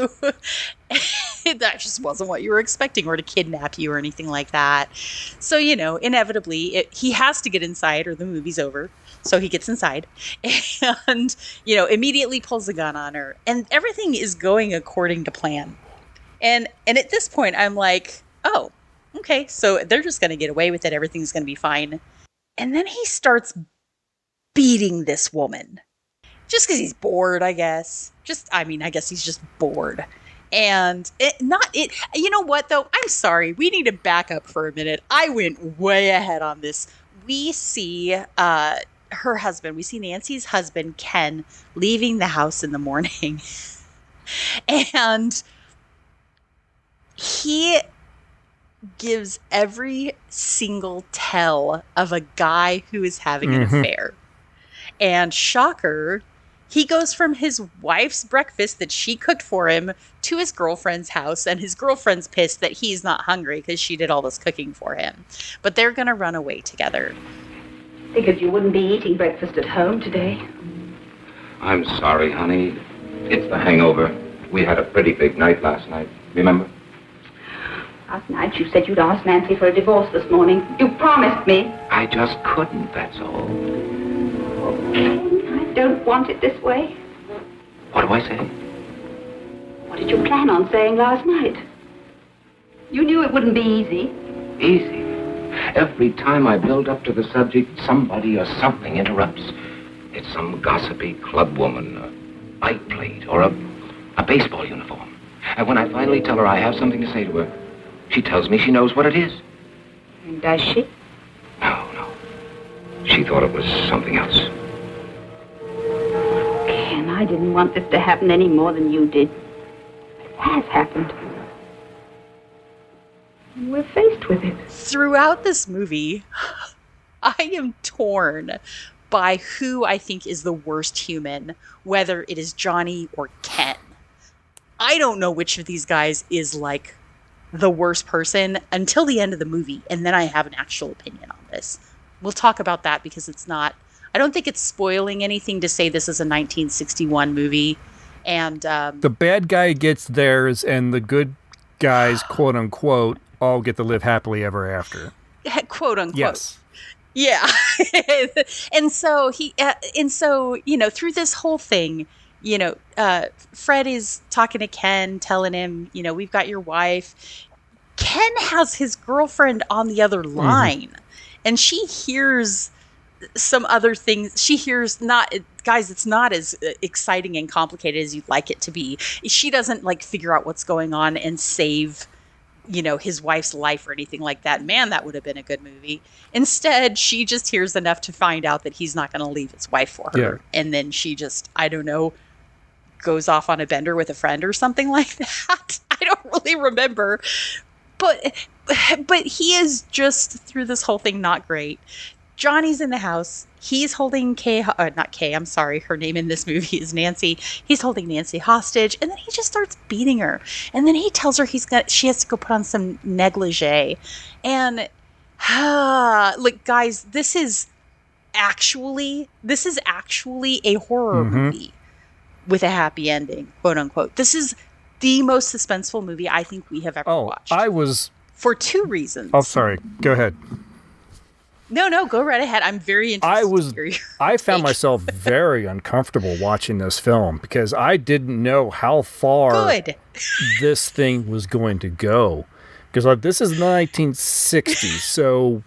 That just wasn't what you were expecting, or to kidnap you or anything like that. So, inevitably, he has to get inside or the movie's over. So he gets inside and, immediately pulls a gun on her. And everything is going according to plan. And at this point, I'm like, oh, okay, so they're just going to get away with it. Everything's going to be fine. And then he starts beating this woman just because he's bored, I guess. I guess he's just bored. And you know what, though? I'm sorry. We need to back up for a minute. I went way ahead on this. We see her husband. We see Nancy's husband, Ken, leaving the house in the morning. And he gives every single tell of a guy who is having an affair. And shocker, he goes from his wife's breakfast that she cooked for him to his girlfriend's house, and his girlfriend's pissed that he's not hungry because she did all this cooking for him. But they're going to run away together. Figured you wouldn't be eating breakfast at home today. I'm sorry, honey. It's the hangover. We had a pretty big night last night. Remember? Last night you said you'd ask Nancy for a divorce this morning. You promised me. I just couldn't, that's all. I don't want it this way. What do I say? What did you plan on saying last night? You knew it wouldn't be easy. Easy? Every time I build up to the subject, somebody or something interrupts. It's some gossipy club woman, a bike plate, or a baseball uniform. And when I finally tell her I have something to say to her, she tells me she knows what it is. Does she? No. She thought it was something else. Ken, I didn't want this to happen any more than you did. It has happened. We're faced with it. Throughout this movie, I am torn by who I think is the worst human, whether it is Johnny or Ken. I don't know which of these guys is like the worst person until the end of the movie, and then I have an actual opinion on this. We'll talk about that because I don't think it's spoiling anything to say this is a 1961 movie. And the bad guy gets theirs and the good guys, quote unquote, all get to live happily ever after. Quote unquote. Yes. Yeah. and so through this whole thing, Fred is talking to Ken, telling him, we've got your wife. Ken has his girlfriend on the other line, and she hears some other things. She hears guys, it's not as exciting and complicated as you'd like it to be. She doesn't figure out what's going on and save his wife's life or anything like that. Man, that would have been a good movie. Instead, she just hears enough to find out that he's not going to leave his wife for her. Yeah. And then she just, I don't know, goes off on a bender with a friend or something like that. I don't really remember. But he is just, through this whole thing, not great. Johnny's in the house. He's holding not Kay, I'm sorry. Her name in this movie is Nancy. He's holding Nancy hostage, and then he just starts beating her. And then he tells her she has to go put on some negligee. And look, guys, this is actually a horror movie with a happy ending, quote unquote. This is the most suspenseful movie I think we have ever watched. For two reasons. Oh, sorry. Go ahead. No, go right ahead. I'm very interested. I found myself very uncomfortable watching this film because I didn't know how far this thing was going to go. Because this is 1960, so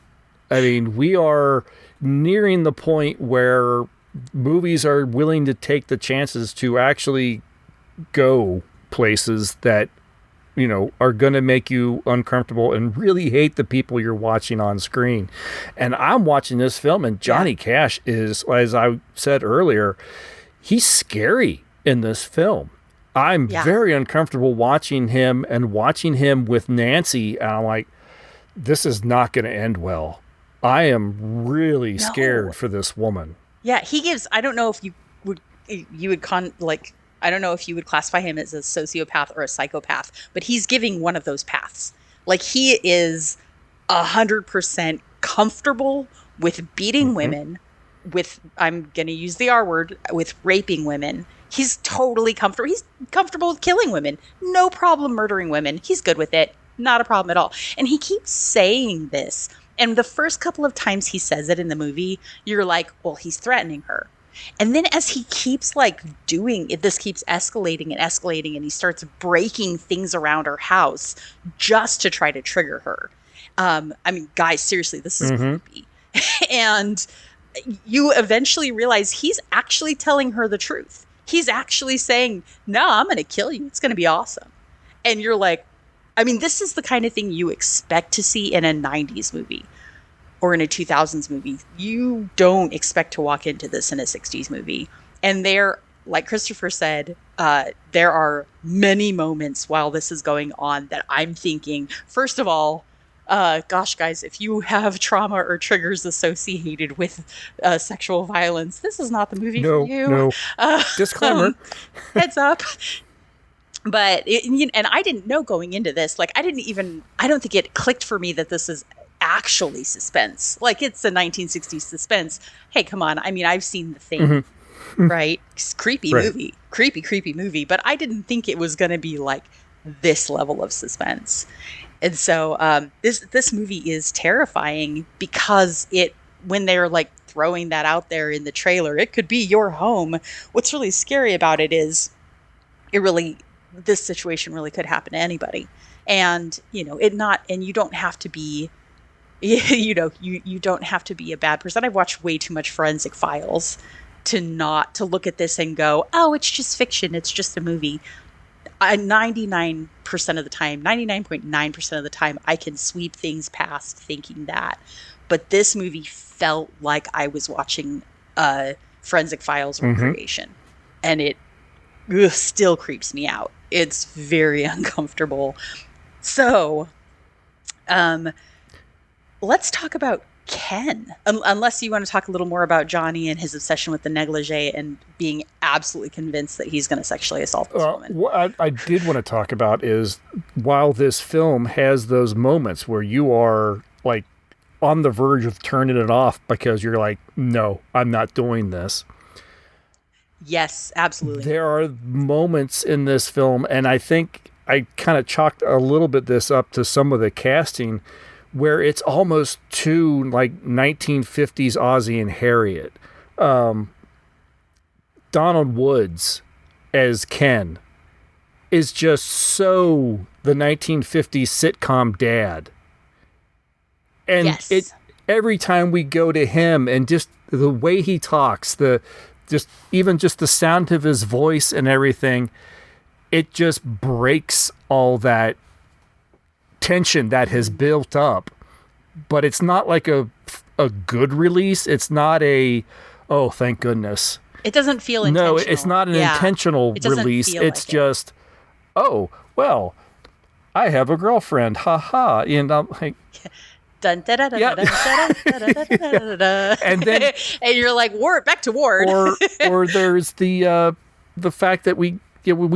I mean, we are nearing the point where movies are willing to take the chances to actually go places that are going to make you uncomfortable and really hate the people you're watching on screen. And I'm watching this film, and Johnny Cash is, as I said earlier, he's scary in this film. I'm very uncomfortable watching him with Nancy, and I'm like, this is not going to end well. I am really scared for this woman. Yeah, he gives, I don't know if I don't know if you would classify him as a sociopath or a psychopath, but he's giving one of those paths. He is 100% comfortable with beating women, I'm going to use the R word, with raping women. He's totally comfortable. He's comfortable with killing women. No problem murdering women. He's good with it. Not a problem at all. And he keeps saying this. And the first couple of times he says it in the movie, you're like, well, he's threatening her. And then as he keeps doing it, this keeps escalating and he starts breaking things around her house just to try to trigger her. I mean, guys, seriously, this is creepy. And you eventually realize he's actually telling her the truth. He's actually saying, no, I'm going to kill you. It's going to be awesome. And you're like, I mean, this is the kind of thing you expect to see in a 90s movie. Or in a 2000s movie. You don't expect to walk into this in a 60s movie. And there, like Christopher said, there are many moments while this is going on that I'm thinking, first of all, gosh, guys, if you have trauma or triggers associated with sexual violence, this is not the movie for you. No, disclaimer. Heads up. But, and I didn't know going into this, I don't think it clicked for me that this is actually suspense. It's a 1960s suspense. Hey, come on. I mean, I've seen The Thing, right? It's creepy movie. Creepy movie. But I didn't think it was going to be this level of suspense. And so this movie is terrifying because when they're throwing that out there in the trailer, it could be your home. What's really scary about it is this situation really could happen to anybody. And, and you don't have to be you don't have to be a bad person. I've watched way too much Forensic Files to look at this and go, oh, it's just fiction. It's just a movie. 99% of the time, 99.9% of the time, I can sweep things past thinking that. But this movie felt like I was watching Forensic Files recreation. And it still creeps me out. It's very uncomfortable. So, let's talk about Ken, unless you want to talk a little more about Johnny and his obsession with the negligee and being absolutely convinced that he's going to sexually assault this woman. What I did want to talk about is while this film has those moments where you are on the verge of turning it off because you're like, no, I'm not doing this. Yes, absolutely. There are moments in this film, and I think I kind of chalked a little bit this up to some of the casting where it's almost too like 1950s Ozzie and Harriet. Donald Woods as Ken is just so the 1950s sitcom dad. And Yes. every time we go to him and just the way he talks, even just the sound of his voice and everything, it just breaks all that tension that has built up. But it's not like a good release. It's not oh, thank goodness. It doesn't feel intentional. No, it's not an intentional release. It's just, oh, well, I have a girlfriend. Ha ha. And I'm like, dun, da, da, da, da, da, da, da, da, da, da. And then and you're like, back to Ward. or there's the fact that we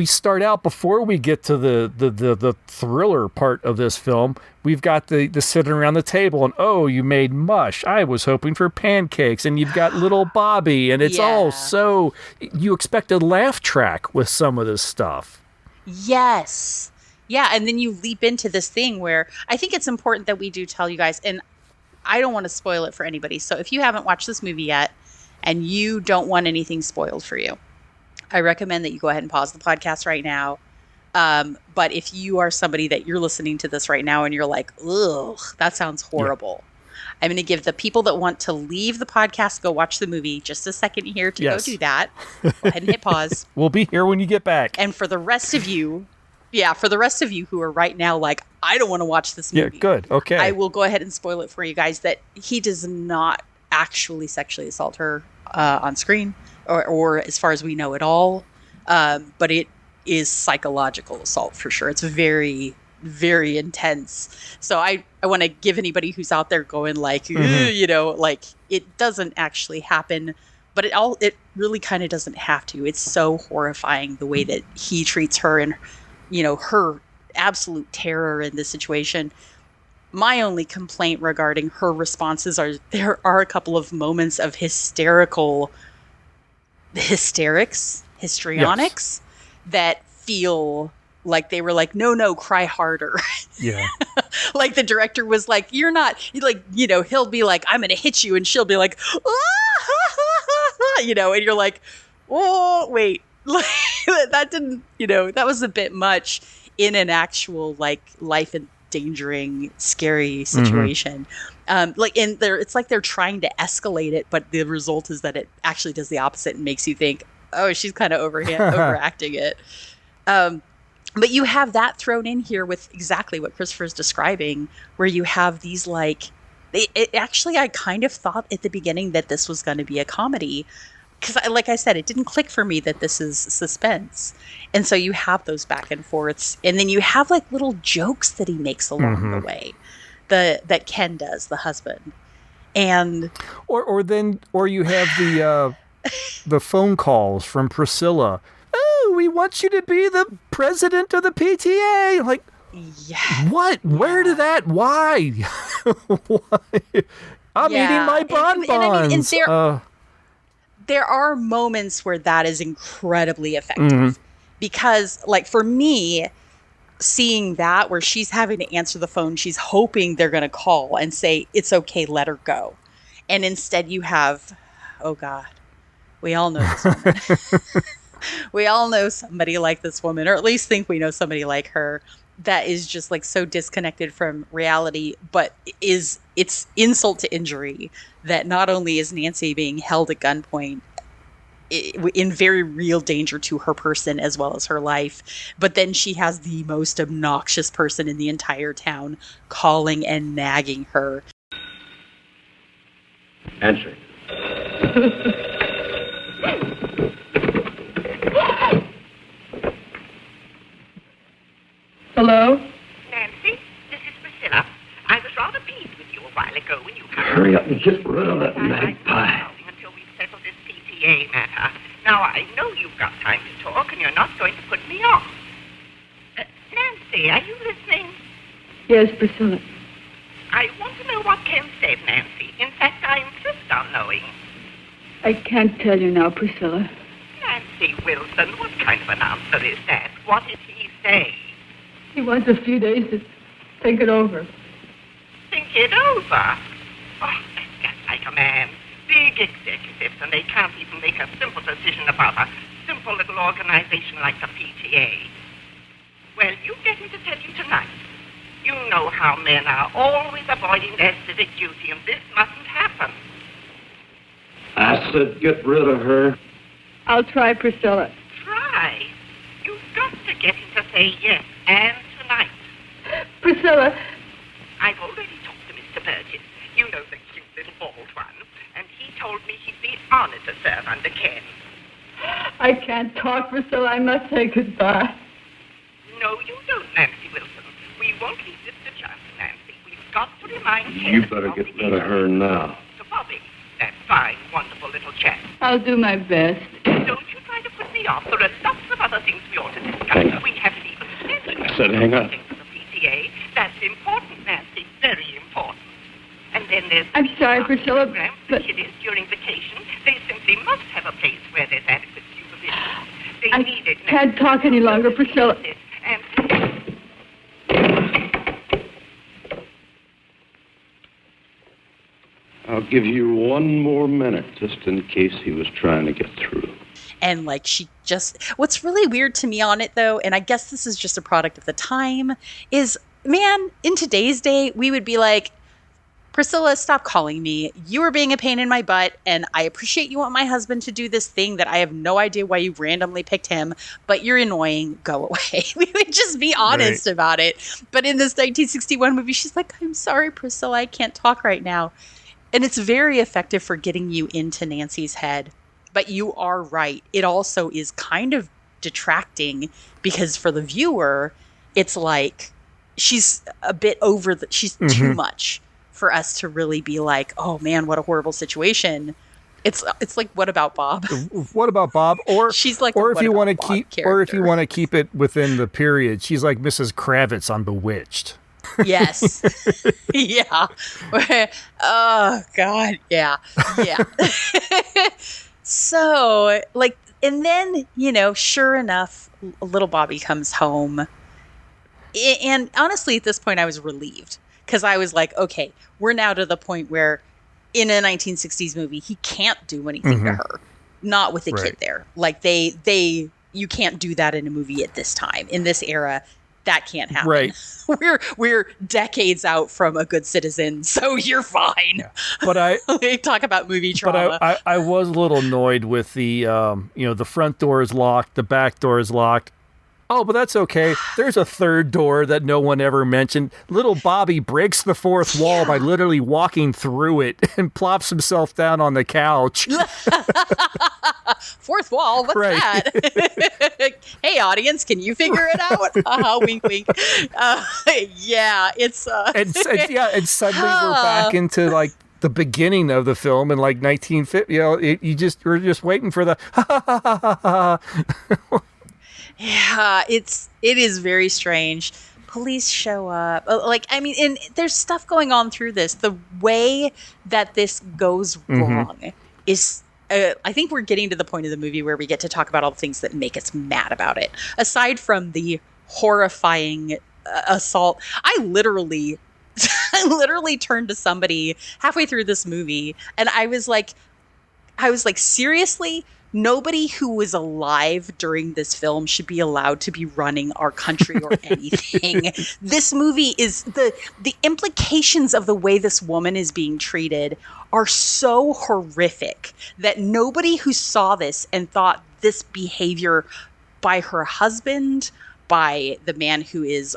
start out before we get to the thriller part of this film. We've got the sitting around the table and, oh, you made mush. I was hoping for pancakes. And you've got little Bobby, and it's all so you expect a laugh track with some of this stuff. Yes. Yeah, and then you leap into this thing where I think it's important that we do tell you guys, and I don't want to spoil it for anybody. So if you haven't watched this movie yet and you don't want anything spoiled for you, I recommend that you go ahead and pause the podcast right now. But if you are somebody that you're listening to this right now and you're like, ugh, that sounds horrible. Yeah. I'm going to give the people that want to leave the podcast, go watch the movie, just a second here to go do that. Go ahead and hit pause. We'll be here when you get back. And for the rest of you, who are right now like, I don't want to watch this movie. Yeah, good. Okay. I will go ahead and spoil it for you guys that he does not actually sexually assault her on screen or as far as we know at all. But it is psychological assault for sure. It's very, very intense. So I want to give anybody who's out there going like, like it doesn't actually happen, but it really kind of doesn't have to. It's so horrifying the way that he treats her and, her absolute terror in this situation. My only complaint regarding her responses there are a couple of moments of histrionics that feel like they were like, no, cry harder. Yeah. Like the director was like, you're not, like, he'll be like, I'm going to hit you. And she'll be like, and you're like, oh, wait. That didn't, that was a bit much in an actual, like, life endangering, scary situation. It's like they're trying to escalate it, but the result is that it actually does the opposite and makes you think, oh, she's kind of overacting it. But you have that thrown in here with exactly what Christopher's describing, where you have these like, actually, I kind of thought at the beginning that this was going to be a comedy. Because, like I said, it didn't click for me that this is suspense. And so you have those back and forths. And then you have like little jokes that he makes along the way that Ken does, the husband. And or you have the phone calls from Priscilla. Oh, we want you to be the president of the PTA. Like, what? Where did that? Why? Why? I'm eating my bonbons. And there are moments where that is incredibly effective because, like, for me, seeing that where she's having to answer the phone, she's hoping they're going to call and say, it's okay, let her go. And instead you have, oh God, we all know this woman. We all know somebody like this woman, or at least think we know somebody like her that is just like so disconnected from reality, but it's insult to injury that not only is Nancy being held at gunpoint in very real danger to her person as well as her life, but then she has the most obnoxious person in the entire town calling and nagging her. Answer. Hello? Nancy, this is Priscilla. I was rather peeved with you a while ago when you came. Hurry up and get rid of that magpie. Until we settle this PTA matter. Now, I know you've got time to talk and you're not going to put me off. Nancy, are you listening? Yes, Priscilla. I want to know what Ken said, Nancy. In fact, I insist on knowing. I can't tell you now, Priscilla. Nancy Wilson, what kind of an answer is that? What did he say? wants a few days to think it over. Think it over? Oh, that's like a man. Big executives, and they can't even make a simple decision about a simple little organization like the PTA. Well, you get me to tell you tonight. You know how men are always avoiding their civic duty, and this mustn't happen. I said get rid of her. I'll try, Priscilla. Try. You've got to get him to say yes, and tonight. Priscilla. I've already talked to Mr. Burgess. You know, the cute little bald one. And he told me he'd be honored to serve under Ken. I can't talk, Priscilla. I must say goodbye. No, you don't, Nancy Wilson. We won't leave this to chance, Nancy. We've got to remind Ken. You better get rid of her now. To Bobby, that fine, wonderful little chap. I'll do my best. Don't you try to put me off. There are lots of other things we ought to discuss. We haven't even mentioned I said hang up. the PTA. That's important, Nancy. Very important. And then there's... I'm sorry, Priscilla, program for but kiddies during vacation. They simply must have a place where there's adequate supervision. They I need it. can't talk any longer, Priscilla. And I'll give you one more minute, just in case he was trying to get through. And like she just, what's really weird to me on it though, and I guess this is just a product of the time, is man, in today's day, we would be like, Priscilla, stop calling me. You are being a pain in my butt, and I appreciate you want my husband to do this thing that I have no idea why you randomly picked him, but you're annoying. Go away. We would just be honest about it. But in this 1961 movie, she's like, I'm sorry, Priscilla, I can't talk right now. And it's very effective for getting you into Nancy's head. But you are right. It also is kind of detracting because for the viewer, it's like she's a bit over she's too much for us to really be like, oh man, what a horrible situation. It's like, what about Bob? What about Bob? Or she's like, or if you want to keep it within the period, she's like Mrs. Kravitz on Bewitched. Yes. Yeah. Oh God. Yeah. Yeah. So like, and then, you know, sure enough, little Bobby comes home. And honestly, at this point, I was relieved because I was like, okay, we're now to the point where in a 1960s movie, he can't do anything to her, not with the kid there. Like you can't do that in a movie at this time, in this era. That can't happen. Right. We're decades out from A Good Citizen, so you're fine. Yeah. But we talk about movie trauma. But I was a little annoyed with the the front door is locked, the back door is locked. Oh, but that's okay. There's a third door that no one ever mentioned. Little Bobby breaks the fourth wall by literally walking through it and plops himself down on the couch. Fourth wall? What's that? Hey, audience, can you figure it out? Wink, wink. Yeah, it's... and suddenly we're back into, like, the beginning of the film in, like, 1950. You know, we're just waiting for the... Yeah, it is very strange. Police show up. Like, I mean, and there's stuff going on through this. The way that this goes wrong is, I think we're getting to the point of the movie where we get to talk about all the things that make us mad about it. Aside from the horrifying assault, I literally turned to somebody halfway through this movie, and I was like, seriously? Nobody who was alive during this film should be allowed to be running our country or anything. This movie is the implications of the way this woman is being treated are so horrific that nobody who saw this and thought this behavior by her husband, by the man who is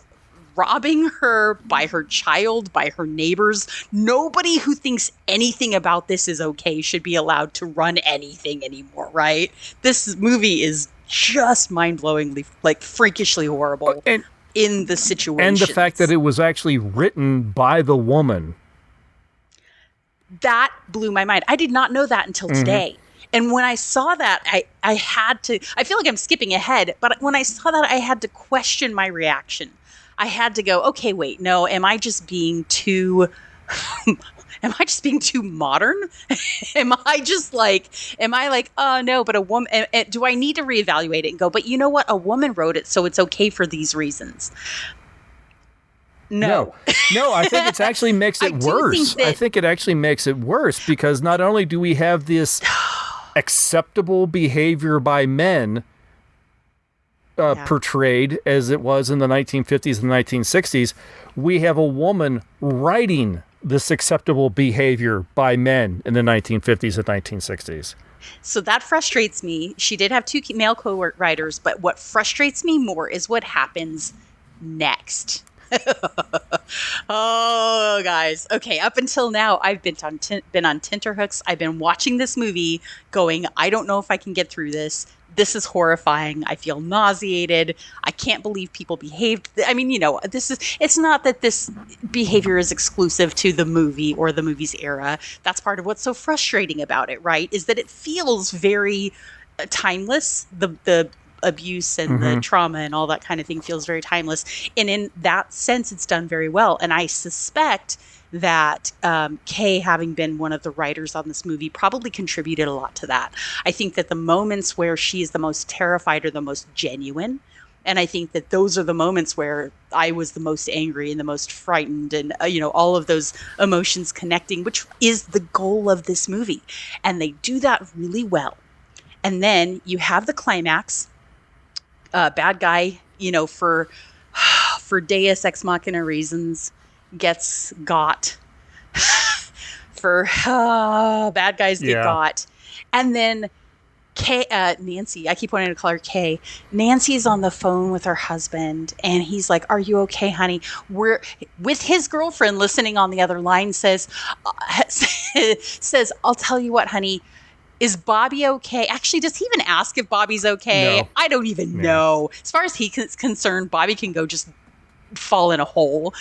robbing her, by her child, by her neighbors. Nobody who thinks anything about this is okay should be allowed to run anything anymore, right? This movie is just mind-blowingly, like, freakishly horrible in the situation. And the fact that it was actually written by the woman. That blew my mind. I did not know that until today. And when I saw that, I had to, I feel like I'm skipping ahead, but when I saw that, I had to question my reaction. I had to go, okay, wait, no, am I just being too modern? am I like, oh no, but a woman, do I need to reevaluate it and go, but you know what? A woman wrote it, so it's okay for these reasons. No. No, I think it actually makes it worse. I think it actually makes it worse because not only do we have this acceptable behavior by men portrayed as it was in the 1950s and 1960s, we have a woman writing this acceptable behavior by men in the 1950s and 1960s. So that frustrates me. She did have 2 male co-writers, but what frustrates me more is what happens next. Oh, guys. Okay, up until now, I've been on tenterhooks. I've been watching this movie going, I don't know if I can get through this. This is horrifying. I feel nauseated. I can't believe people behaved. I mean, it's not that this behavior is exclusive to the movie or the movie's era. That's part of what's so frustrating about it, right? Is that it feels very timeless. The abuse and the trauma and all that kind of thing feels very timeless. And in that sense, it's done very well. And I suspect that Kay, having been one of the writers on this movie, probably contributed a lot to that. I think that the moments where she is the most terrified are the most genuine. And I think that those are the moments where I was the most angry and the most frightened and, all of those emotions connecting, which is the goal of this movie. And they do that really well. And then you have the climax. Bad guy, for Deus Ex Machina reasons, gets got. For bad guys get got. And then Nancy, I keep wanting to call her Kay. Nancy's on the phone with her husband, and he's like, "Are you okay, honey?" We're with his girlfriend listening on the other line says, "I'll tell you what, honey. Is Bobby okay?" Actually, does he even ask if Bobby's okay? No. I don't even know. As far as he's concerned, Bobby can go just fall in a hole.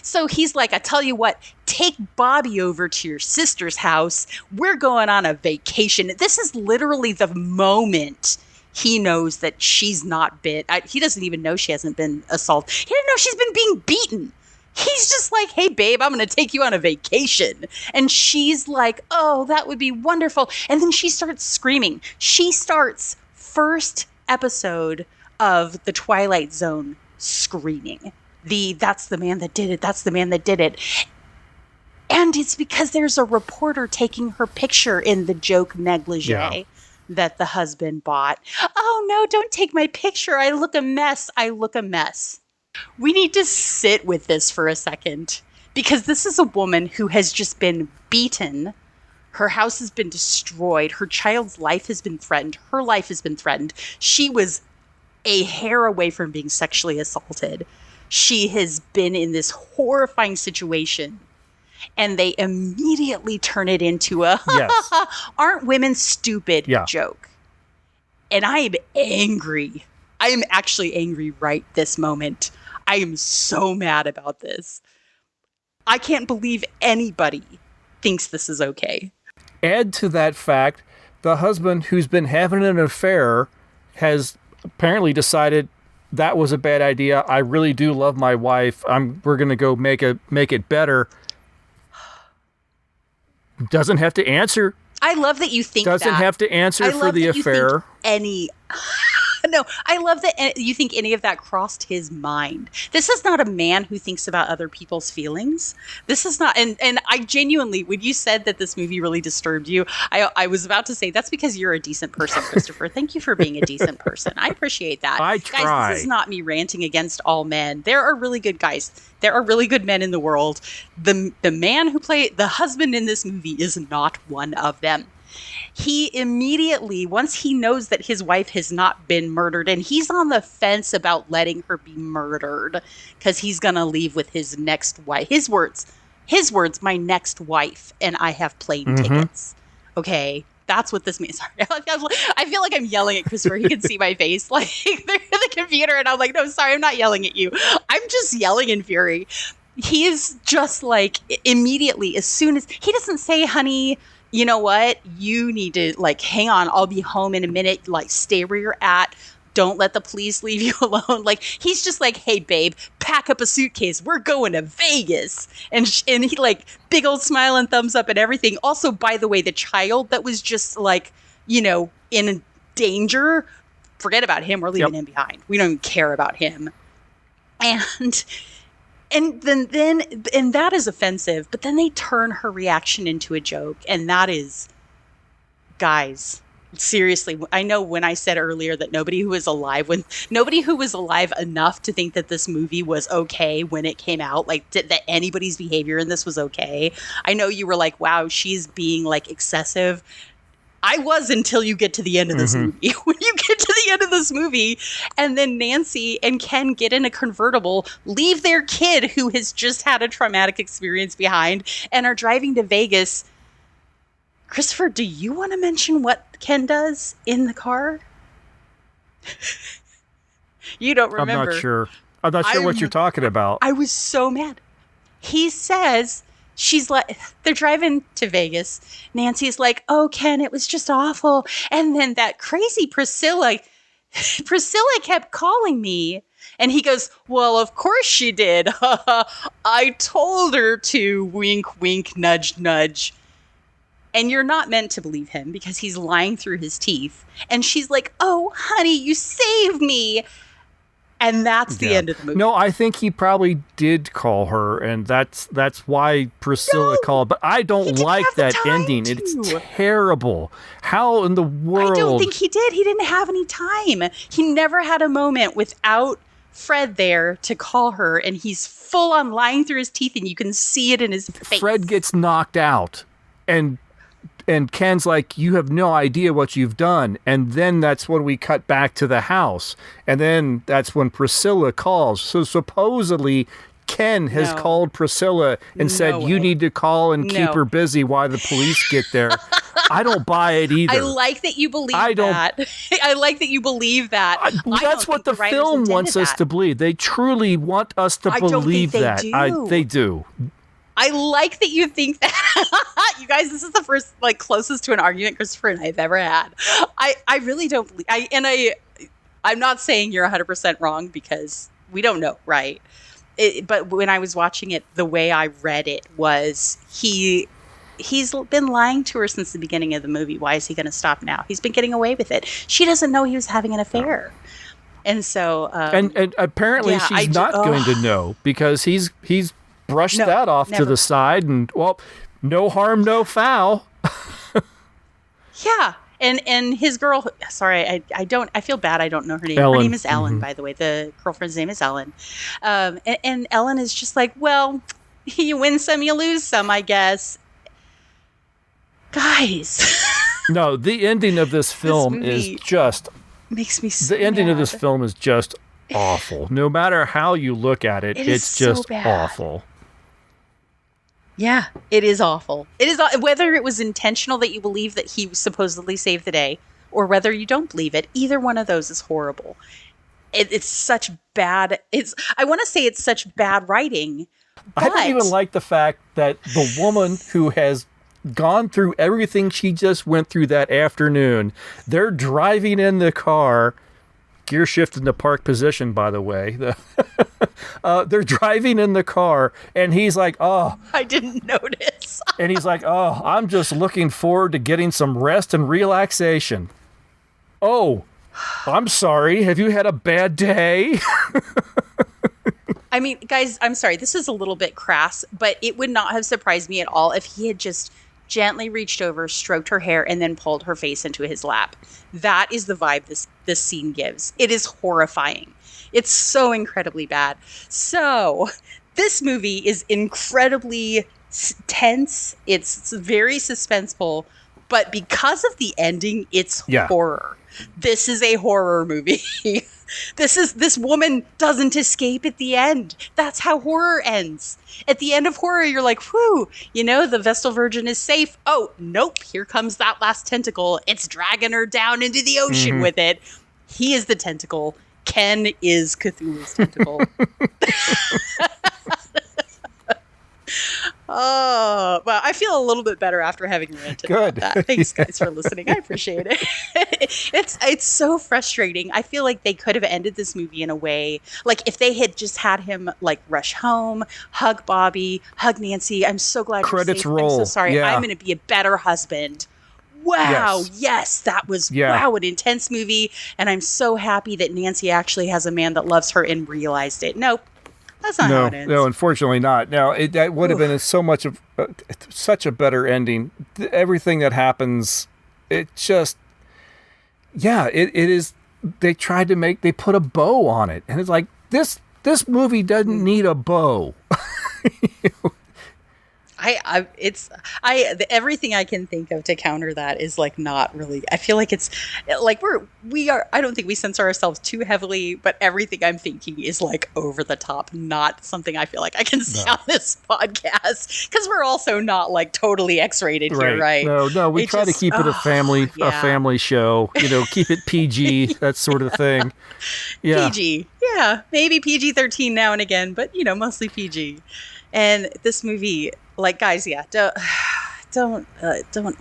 So he's like, "I tell you what, take Bobby over to your sister's house. We're going on a vacation." This is literally the moment he knows that she's not been. He doesn't even know she hasn't been assaulted. He didn't know she's been being beaten. He's just like, "Hey, babe, I'm going to take you on a vacation." And she's like, "Oh, that would be wonderful." And then she starts screaming. She starts first episode of The Twilight Zone screaming. That's the man that did it. That's the man that did it. And it's because there's a reporter taking her picture in the joke negligee that the husband bought. "Oh, no, don't take my picture. I look a mess. I look a mess." We need to sit with this for a second, because this is a woman who has just been beaten. Her house has been destroyed. Her child's life has been threatened. Her life has been threatened. She was a hair away from being sexually assaulted. She has been in this horrifying situation. And they immediately turn it into a aren't women stupid joke. And I am angry. I am actually angry right this moment. I am so mad about this. I can't believe anybody thinks this is okay. Add to that fact, the husband who's been having an affair has apparently decided that was a bad idea. I really do love my wife. We're going to go make it better. Doesn't have to answer. I love that you think Doesn't have to answer for the affair. No, I love that you think any of that crossed his mind. This is not a man who thinks about other people's feelings. This is not, and I genuinely, when you said that this movie really disturbed you, I was about to say, that's because you're a decent person, Christopher. Thank you for being a decent person. I appreciate that. I try. Guys, this is not me ranting against all men. There are really good guys. There are really good men in the world. The man who played the husband in this movie is not one of them. He immediately, once he knows that his wife has not been murdered, and he's on the fence about letting her be murdered because he's going to leave with his next wife. His words, my next wife, and I have plane tickets. Okay, that's what this means. Sorry. I feel like I'm yelling at Christopher. He can see my face like through the computer, and I'm like, no, sorry, I'm not yelling at you. I'm just yelling in fury. He is just like, immediately, as soon as, he doesn't say, "Honey, you know what? You need to, like, hang on. I'll be home in a minute. Like, stay where you're at. Don't let the police leave you alone." Like, he's just like, "Hey, babe, pack up a suitcase. We're going to Vegas." And he, like, big old smile and thumbs up and everything. Also, by the way, the child that was just, like, in danger, forget about him. We're leaving him behind. We don't even care about him. And And then that is offensive, but then they turn her reaction into a joke, and that is, guys, seriously, I know when I said earlier that nobody who was alive enough to think that this movie was okay when it came out, like that anybody's behavior in this was okay. I know you were like, wow, she's being like excessive. I was, until you get to the end of this movie. When you get to the end of this movie, and then Nancy and Ken get in a convertible, leave their kid who has just had a traumatic experience behind, and are driving to Vegas. Christopher, do you want to mention what Ken does in the car? You don't remember. I'm not sure what you're talking about. I was so mad. He says... She's like, they're driving to Vegas. Nancy's like, oh, Ken, it was just awful. And then that crazy Priscilla kept calling me. And he goes, well, of course she did. I told her to, wink, wink, nudge, nudge. And you're not meant to believe him because he's lying through his teeth. And she's like, oh, honey, you saved me. And that's the end of the movie. No, I think he probably did call her, and that's why Priscilla called. But I don't like that ending. It's terrible. How in the world? I don't think he did. He didn't have any time. He never had a moment without Fred there to call her, and he's full on lying through his teeth, and you can see it in his face. Fred gets knocked out, and Ken's like, you have no idea what you've done. And then that's when we cut back to the house. And then that's when Priscilla calls. So supposedly Ken has called Priscilla and said, you need to call and keep her busy while the police get there. I don't buy it either. I like that you believe that. I like that you believe that. That's what the film wants us to believe. They truly want us to believe that. They do. I like that you think that. You guys, this is the first, like, closest to an argument Christopher and I have ever had. I really don't believe. I'm not saying you're 100% wrong because we don't know, right? But when I was watching it, the way I read it was he's been lying to her since the beginning of the movie. Why is he going to stop now? He's been getting away with it. She doesn't know he was having an affair. And so... and apparently she's not going to know because he's brushed that off to the side and, well, no harm, no foul. Yeah. And his girl, sorry, I feel bad. I don't know her name. Ellen. Her name is Ellen, by the way. The girlfriend's name is Ellen. And Ellen is just like, well, you win some, you lose some, I guess. Guys. No, the ending of this film is just... makes me so The ending mad. of this film is just awful. No matter how you look at it, it's just awful. Yeah, it is awful. It is, whether it was intentional that you believe that he supposedly saved the day, or whether you don't believe it, either one of those is horrible. It's such bad. I want to say it's such bad writing. I don't even like the fact that the woman who has gone through everything she just went through that afternoon, they're driving in the car. Gear shift into park position, by the way. They're driving in the car, and he's like, oh. I didn't notice. And he's like, oh, I'm just looking forward to getting some rest and relaxation. Oh, I'm sorry. Have you had a bad day? I mean, guys, I'm sorry. This is a little bit crass, but it would not have surprised me at all if he had just gently reached over, stroked her hair, and then pulled her face into his lap. That is the vibe this scene gives. It is horrifying. It's so incredibly bad. So this movie is incredibly tense. It's very suspenseful, but because of the ending, it's horror. This is a horror movie. This woman doesn't escape at the end. That's how horror ends. At the end of horror, you're like, whew, the Vestal Virgin is safe. Oh, nope. Here comes that last tentacle. It's dragging her down into the ocean with it. He is the tentacle. Ken is Cthulhu's tentacle. Oh, well, I feel a little bit better after having ranted about that. Thanks, guys, for listening. I appreciate it. It's so frustrating. I feel like they could have ended this movie in a way, like if they had just had him like rush home, hug Bobby, hug Nancy. I'm so glad credits you're safe. roll. I'm so sorry. Yeah. I'm going to be a better husband. Wow. Yes, that was an intense movie. And I'm so happy that Nancy actually has a man that loves her and realized it. Nope. That's not how it ends. No, unfortunately not. Now, that would have been such a better ending. Everything that happens, it just, it is. They put a bow on it, and it's like this movie doesn't need a bow. Everything I can think of to counter that is like not really. I feel like it's like we are. I don't think we censor ourselves too heavily, but everything I'm thinking is like over the top, not something I feel like I can say on this podcast because we're also not like totally X-rated here, right? No, we try to keep it a family show. Keep it PG, that sort of thing. Yeah, PG, maybe PG-13 now and again, but mostly PG. And this movie, like, guys, don't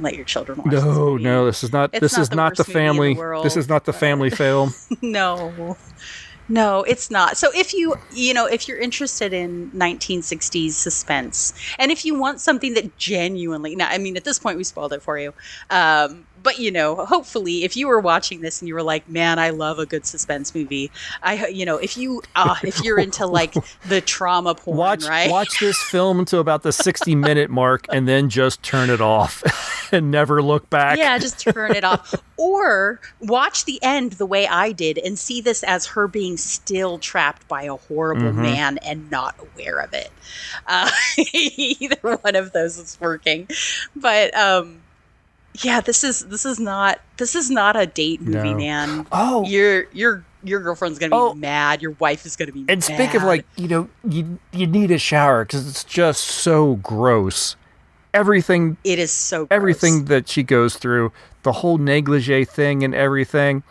let your children watch this movie. No, this is not. This is not the family. This is not the family film. No, it's not. So if if you're interested in 1960s suspense, and if you want something that genuinely, now, I mean, at this point we spoiled it for you, but hopefully, if you were watching this and you were like, "Man, I love a good suspense movie," if you're into like the trauma porn, watch this film until about the 60-minute mark, and then just turn it off and never look back. Yeah, just turn it off, or watch the end the way I did and see this as her being still trapped by a horrible man and not aware of it. Either one of those is working, but. This is not a date movie, man. Oh, your girlfriend's gonna be mad. Your wife is gonna be mad. And speak of like, you need a shower because it's just so gross. Everything. It is so gross. Everything that she goes through, the whole negligee thing and everything.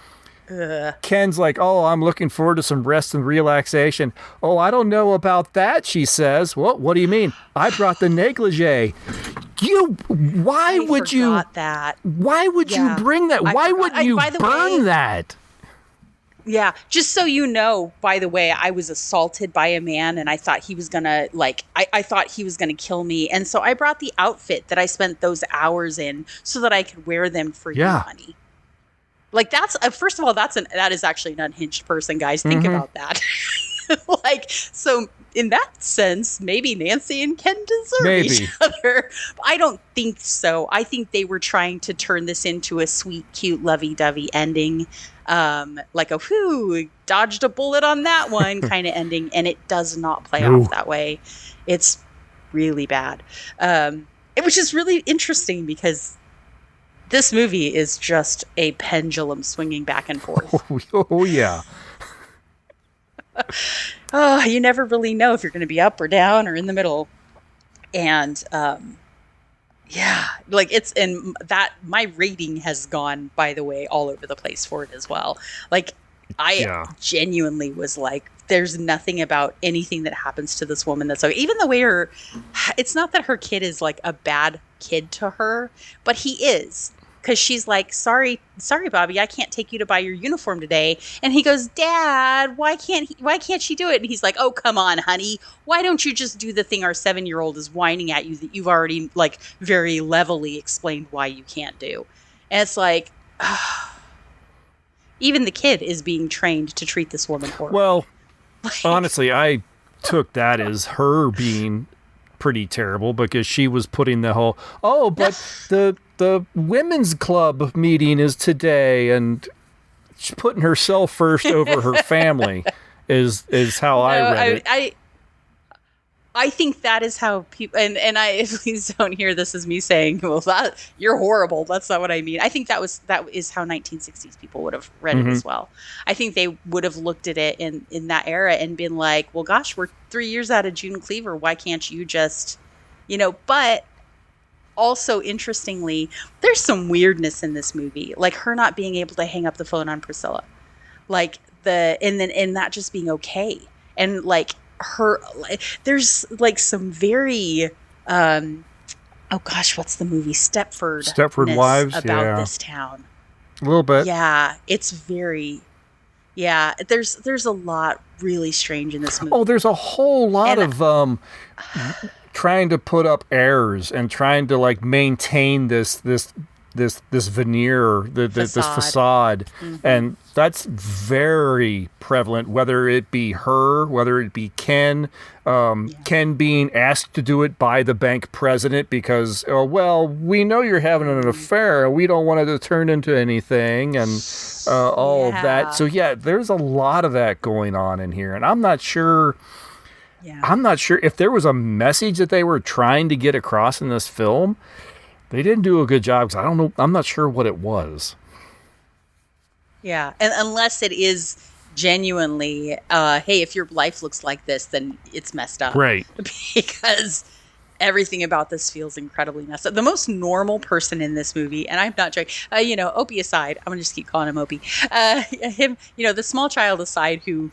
Ken's like, "Oh, I'm looking forward to some rest and relaxation." "Oh, I don't know about that," she says. What do you mean? "I brought the negligee." Why would you bring that? Why would you burn that? Yeah, just so you know, by the way, I was assaulted by a man and I thought he was gonna I thought he was gonna kill me. And so I brought the outfit that I spent those hours in so that I could wear them for you, honey. Like that's first of all, that is actually an unhinged person, guys. Think about that. So in that sense, maybe Nancy and Ken deserve each other. I don't think so. I think they were trying to turn this into a sweet, cute, lovey-dovey ending. Like a whoo, dodged a bullet on that one kind of ending. And it does not play off that way. It's really bad. Which is really interesting because this movie is just a pendulum swinging back and forth. Oh yeah. You never really know if you're going to be up or down or in the middle. And it's in that my rating has gone, by the way, all over the place for it as well. Like I genuinely was like, there's nothing about anything that happens to this woman that's okay. Even the way it's not that her kid is like a bad kid to her, but he is. Because she's like, sorry, Bobby, I can't take you to buy your uniform today. And he goes, "Dad, why can't she do it?" And he's like, "Oh, come on, honey. Why don't you just do the thing our 7-year-old is whining at you that you've already like very levelly explained why you can't do?" And it's like, even the kid is being trained to treat this woman horribly. Well, honestly, I took that as her being pretty terrible because she was putting the whole, but the women's club meeting is today, and she's putting herself first over her family is how I read it. I think that is how people, and I please don't hear this as me saying, "Well, you're horrible." That's not what I mean. I think that is how 1960s people would have read it as well. I think they would have looked at it in that era and been like, "Well, gosh, we're 3 years out of June Cleaver. Why can't you just, But also, interestingly, there's some weirdness in this movie, like her not being able to hang up the phone on Priscilla, and that just being okay, and like. There's like some very what's the movie Stepford Wives about this town a little bit. It's very there's a lot really strange in this movie. There's a whole lot of trying to put up airs and trying to like maintain this this veneer, this facade, and that's very prevalent. Whether it be her, whether it be Ken, Ken being asked to do it by the bank president because, we know you're having an affair, we don't want it to turn into anything, and all of that. So there's a lot of that going on in here, and I'm not sure. I'm not sure if there was a message that they were trying to get across in this film. They didn't do a good job because I don't know. I'm not sure what it was. Yeah, and unless it is genuinely, hey, if your life looks like this, then it's messed up. Right. Because everything about this feels incredibly messed up. The most normal person in this movie, and I'm not joking, Opie aside, I'm going to just keep calling him Opie. Him, the small child aside who,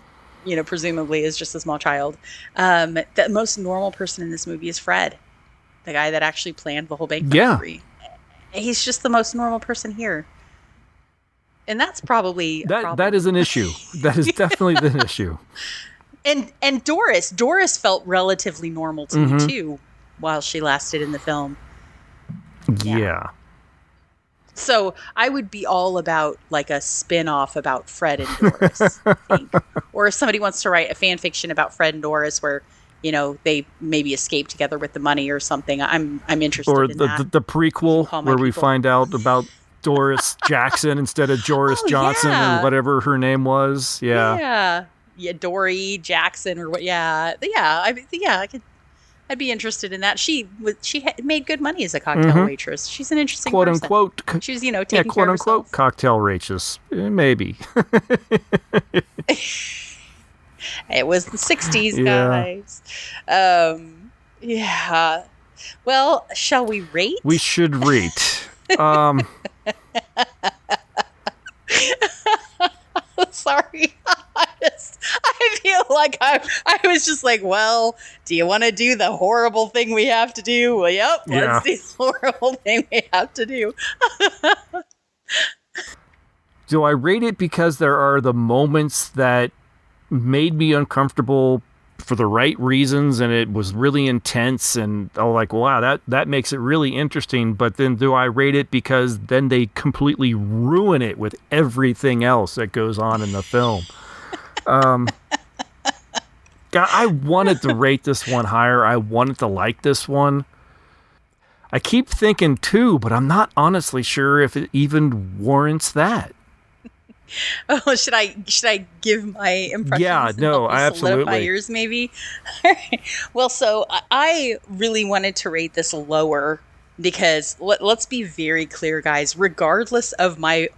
presumably is just a small child. The most normal person in this movie is Fred. The guy that actually planned the whole bank robbery. He's just the most normal person here. And that's probably that is an issue. That is definitely an issue. And Doris felt relatively normal to me too while she lasted in the film. Yeah. So I would be all about like a spin-off about Fred and Doris. I think. Or if somebody wants to write a fan fiction about Fred and Doris where they maybe escape together with the money or something. I'm interested in that. Or the prequel where we find out about Doris Jackson instead of Joris Johnson or whatever her name was. Yeah, Dory Jackson or what? I'd be interested in that. She made good money as a cocktail waitress. She's an interesting quote person. Unquote. She's taking quote care of unquote herself. Cocktail waitress. Maybe. It was the 60s, guys. Well, shall we rate? We should rate. Sorry. I feel like I was just like, well, do you want to do the horrible thing we have to do? Well, yep, let's do the horrible thing we have to do. Do I rate it because there are the moments that made me uncomfortable for the right reasons and it was really intense and wow, that makes it really interesting, but then do I rate it because then they completely ruin it with everything else that goes on in the film? I wanted to rate this one higher. I wanted to like this one. I keep thinking 2, but I'm not honestly sure if it even warrants that. Oh, should I give my impressions? Yeah, no, absolutely. Solidify yours, maybe. All right. Well, so I really wanted to rate this lower because let's be very clear, guys. Regardless of my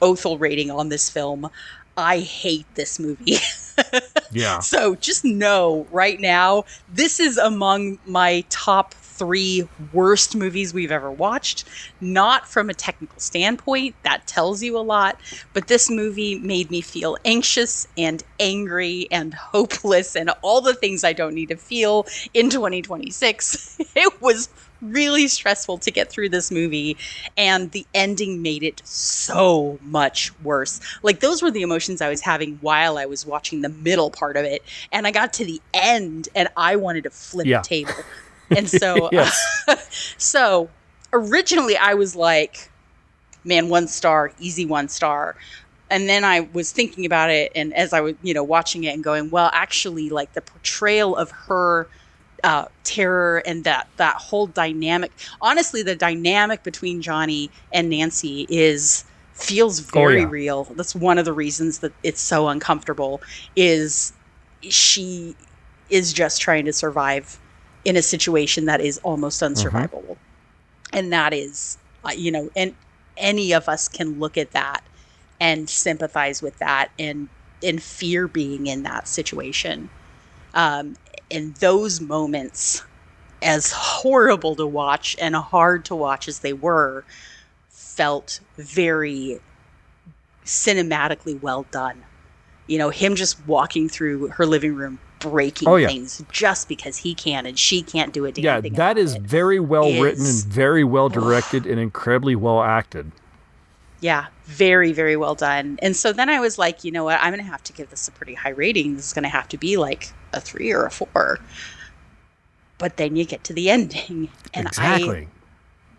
Othel rating on this film, I hate this movie. Yeah. So just know right now, this is among my top 3 worst movies we've ever watched. Not from a technical standpoint, that tells you a lot, but this movie made me feel anxious and angry and hopeless and all the things I don't need to feel in 2026. It was really stressful to get through this movie, and the ending made it so much worse. Like, those were the emotions I was having while I was watching the middle part of it, and I got to the end and I wanted to flip the table. And so, so originally I was like, man, 1 star, easy 1 star. And then I was thinking about it, and as I was, watching it and going, well, actually, like the portrayal of her terror and that whole dynamic, honestly, the dynamic between Johnny and Nancy feels very real. That's one of the reasons that it's so uncomfortable, is she is just trying to survive in a situation that is almost unsurvivable. And that is, and any of us can look at that and sympathize with that and fear being in that situation. And those moments, as horrible to watch and hard to watch as they were, felt very cinematically well done. Him just walking through her living room, breaking things just because he can and she can't do a damn thing. Yeah, that is very well written and very well directed and incredibly well acted. Yeah, very, very well done. And so then I was like, you know what? I'm going to have to give this a pretty high rating. This is going to have to be like a 3 or a 4. But then you get to the ending. And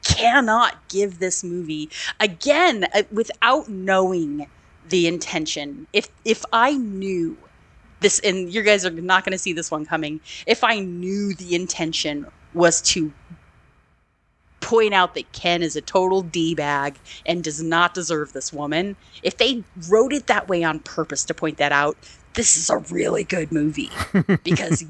cannot give this movie, again, without knowing the intention. If I knew this, and you guys are not going to see this one coming, if I knew the intention was to point out that Ken is a total D-bag and does not deserve this woman, if they wrote it that way on purpose to point that out, this is a really good movie. Because,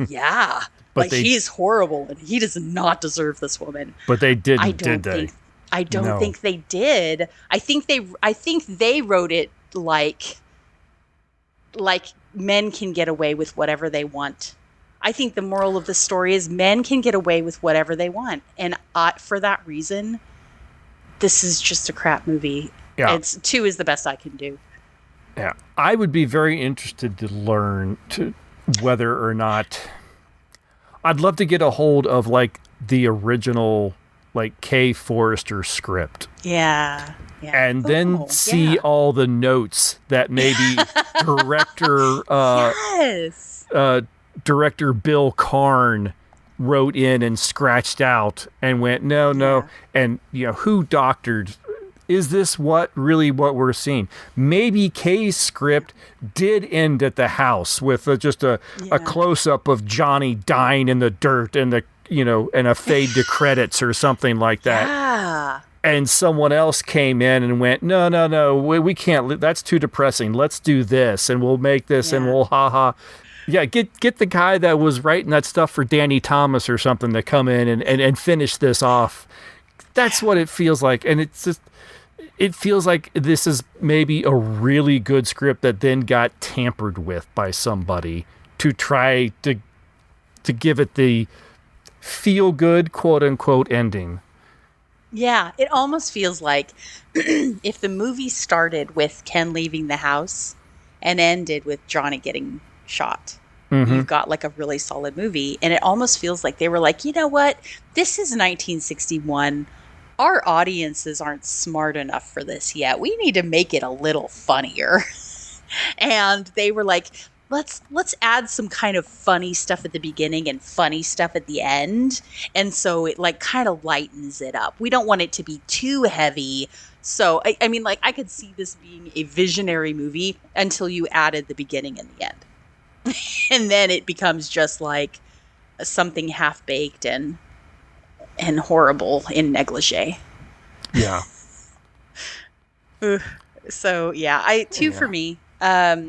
he's horrible and he does not deserve this woman. But they didn't, did they? I don't think they did. I think they wrote it like men can get away with whatever they want. I think the moral of the story is men can get away with whatever they want. And for that reason, this is just a crap movie. Yeah. 2 is the best I can do. Yeah. I would be very interested to learn whether or not... I'd love to get a hold of, like, the original, like, Kay Forrester script. Yeah. And then see all the notes that maybe director Bill Karn wrote in and scratched out and went, no. And, who doctored? Is this what we're seeing? Maybe Kay's script did end at the house with just a close-up of Johnny dying in the dirt and and a fade to credits or something like that. Yeah. And someone else came in and went, no, we can't. That's too depressing. Let's do this, and we'll make this, and we'll ha. Yeah, get the guy that was writing that stuff for Danny Thomas or something to come in and finish this off. That's what it feels like, and it feels like this is maybe a really good script that then got tampered with by somebody to try to give it the feel good, quote unquote, ending. Yeah, it almost feels like if the movie started with Ken leaving the house and ended with Johnny getting shot, you've got like a really solid movie. And it almost feels like they were like, you know what? This is 1961. Our audiences aren't smart enough for this yet. We need to make it a little funnier. And they were like, let's add some kind of funny stuff at the beginning and funny stuff at the end. And so it like kind of lightens it up. We don't want it to be too heavy. So, I mean, like I could see this being a visionary movie until you added the beginning and the end. And then it becomes just like something half-baked and horrible in negligee. Yeah. So, yeah, 2 for me. I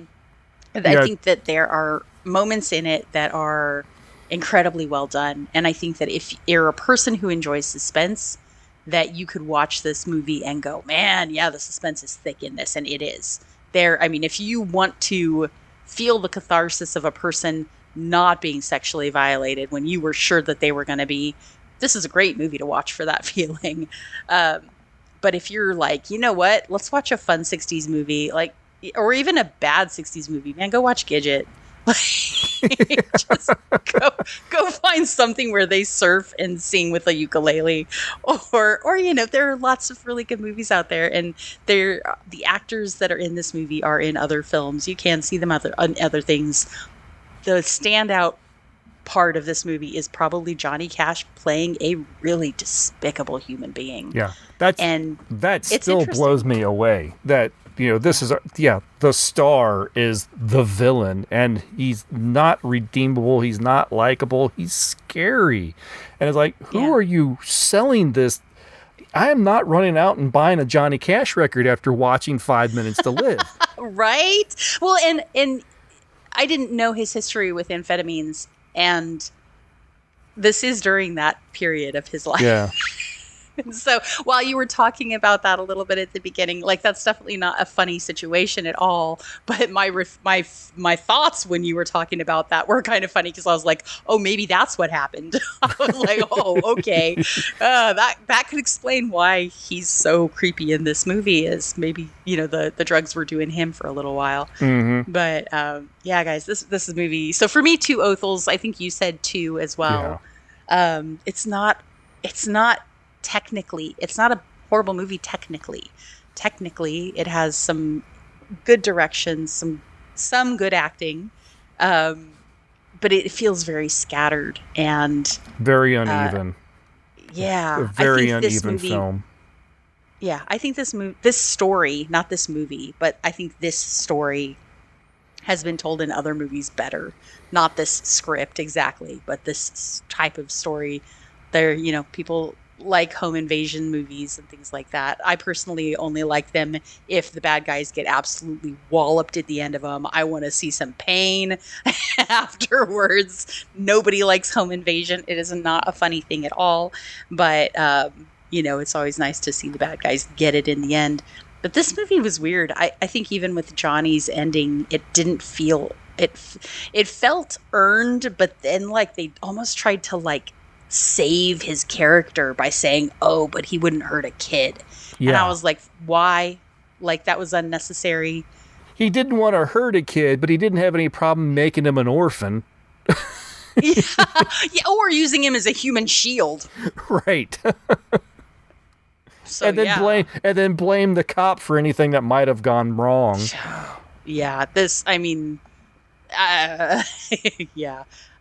think that there are moments in it that are incredibly well done. And I think that if you're a person who enjoys suspense, that you could watch this movie and go, man, yeah, the suspense is thick in this. And it is. If you want to feel the catharsis of a person not being sexually violated when you were sure that they were going to be, this is a great movie to watch for that feeling. But if you're like, you know what, let's watch a fun 60s movie, like, or even a bad 60s movie, man, go watch Gidget. Just go find something where they surf and sing with a ukulele, or there are lots of really good movies out there, and the actors that are in this movie are in other films. You can see them on other things. The standout part of this movie is probably Johnny Cash playing a really despicable human being. Yeah, that still blows me away. That this is the star is the villain, and he's not redeemable. He's not likable. He's scary, and it's like, who are you selling this? I am not running out and buying a Johnny Cash record after watching 5 Minutes to Live. Right? Well, and I didn't know his history with amphetamines, and this is during that period of his life. Yeah. So while you were talking about that a little bit at the beginning, like that's definitely not a funny situation at all. But my thoughts when you were talking about that were kind of funny because I was like, oh, maybe that's what happened. I was like, oh, okay, that could explain why he's so creepy in this movie. Is maybe the drugs were doing him for a little while. Mm-hmm. But yeah, guys, this is a movie. So for me, 2 Othels. I think you said 2 as well. Yeah. It's not. Technically, it's not a horrible movie. Technically, it has some good directions, some good acting, but it feels very scattered and very uneven. Yeah, a very I think this uneven movie, film. Yeah, I think this story, not this movie, but I think this story has been told in other movies better. Not this script exactly, but this type of story. There, people like home invasion movies and things like that. I personally only like them if the bad guys get absolutely walloped at the end of them. I want to see some pain afterwards. Nobody likes home invasion. It is not a funny thing at all, but it's always nice to see the bad guys get it in the end. But this movie was weird. I think even with Johnny's ending, it didn't feel it felt earned, but then like they almost tried to like save his character by saying, "Oh, but he wouldn't hurt a kid." Yeah. And I was like, "Why?" Like that was unnecessary. He didn't want to hurt a kid, but he didn't have any problem making him an orphan. Yeah, or using him as a human shield. Right. So, and then blame the cop for anything that might have gone wrong. Yeah, yeah.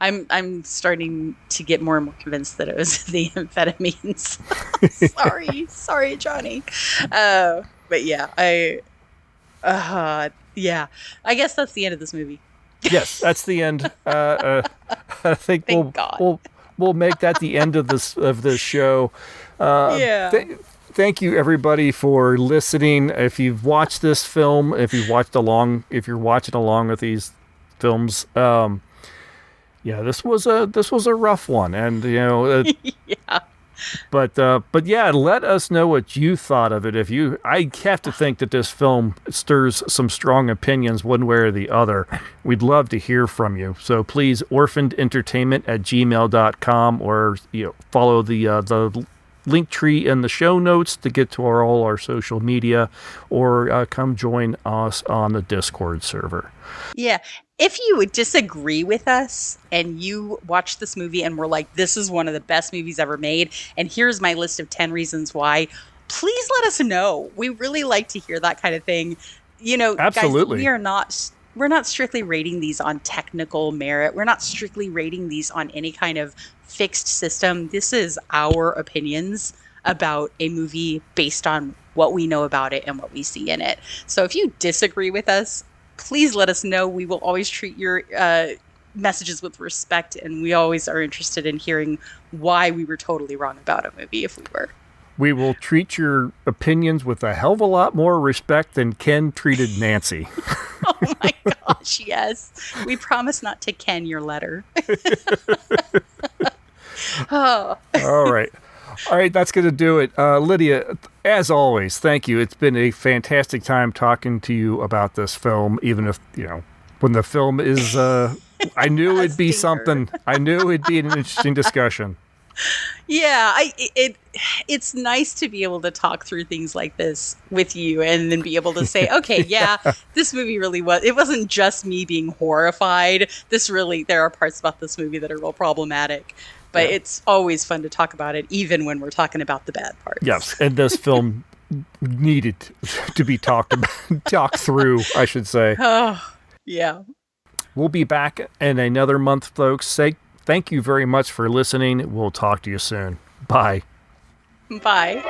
I'm starting to get more and more convinced that it was the amphetamines. Sorry, Johnny. But yeah, I guess that's the end of this movie. Yes, that's the end. I think we'll make that the end of this show. Thank you everybody for listening. If you've watched this film, if you're watching along with these films, this was a rough one, and yeah. But yeah, let us know what you thought of it. I have to think that this film stirs some strong opinions one way or the other. We'd love to hear from you. So please, orphanedentertainment@gmail.com, or follow the link tree in the show notes to get to all our social media, or come join us on the Discord server. Yeah. If you would disagree with us and you watched this movie and were like, this is one of the best movies ever made, and here's my list of 10 reasons why, please let us know. We really like to hear that kind of thing. Absolutely. Guys, we're not strictly rating these on technical merit. We're not strictly rating these on any kind of fixed system. This is our opinions about a movie based on what we know about it and what we see in it. So if you disagree with us, please let us know. We will always treat your messages with respect, and we always are interested in hearing why we were totally wrong about a movie if we were. We will treat your opinions with a hell of a lot more respect than Ken treated Nancy. Oh my gosh, yes. We promise not to Ken your letter. Oh. All right, that's going to do it. Lydia, as always, thank you. It's been a fantastic time talking to you about this film, even if, when the film is, I knew it'd be something. I knew it'd be an interesting discussion. Yeah, it's nice to be able to talk through things like this with you and then be able to say, okay, yeah, this movie really was. It wasn't just me being horrified. There are parts about this movie that are real problematic. But it's always fun to talk about it, even when we're talking about the bad parts. Yes, and this film needed to be talked through, I should say. Oh, yeah. We'll be back in another month, folks. Thank you very much for listening. We'll talk to you soon. Bye. Bye.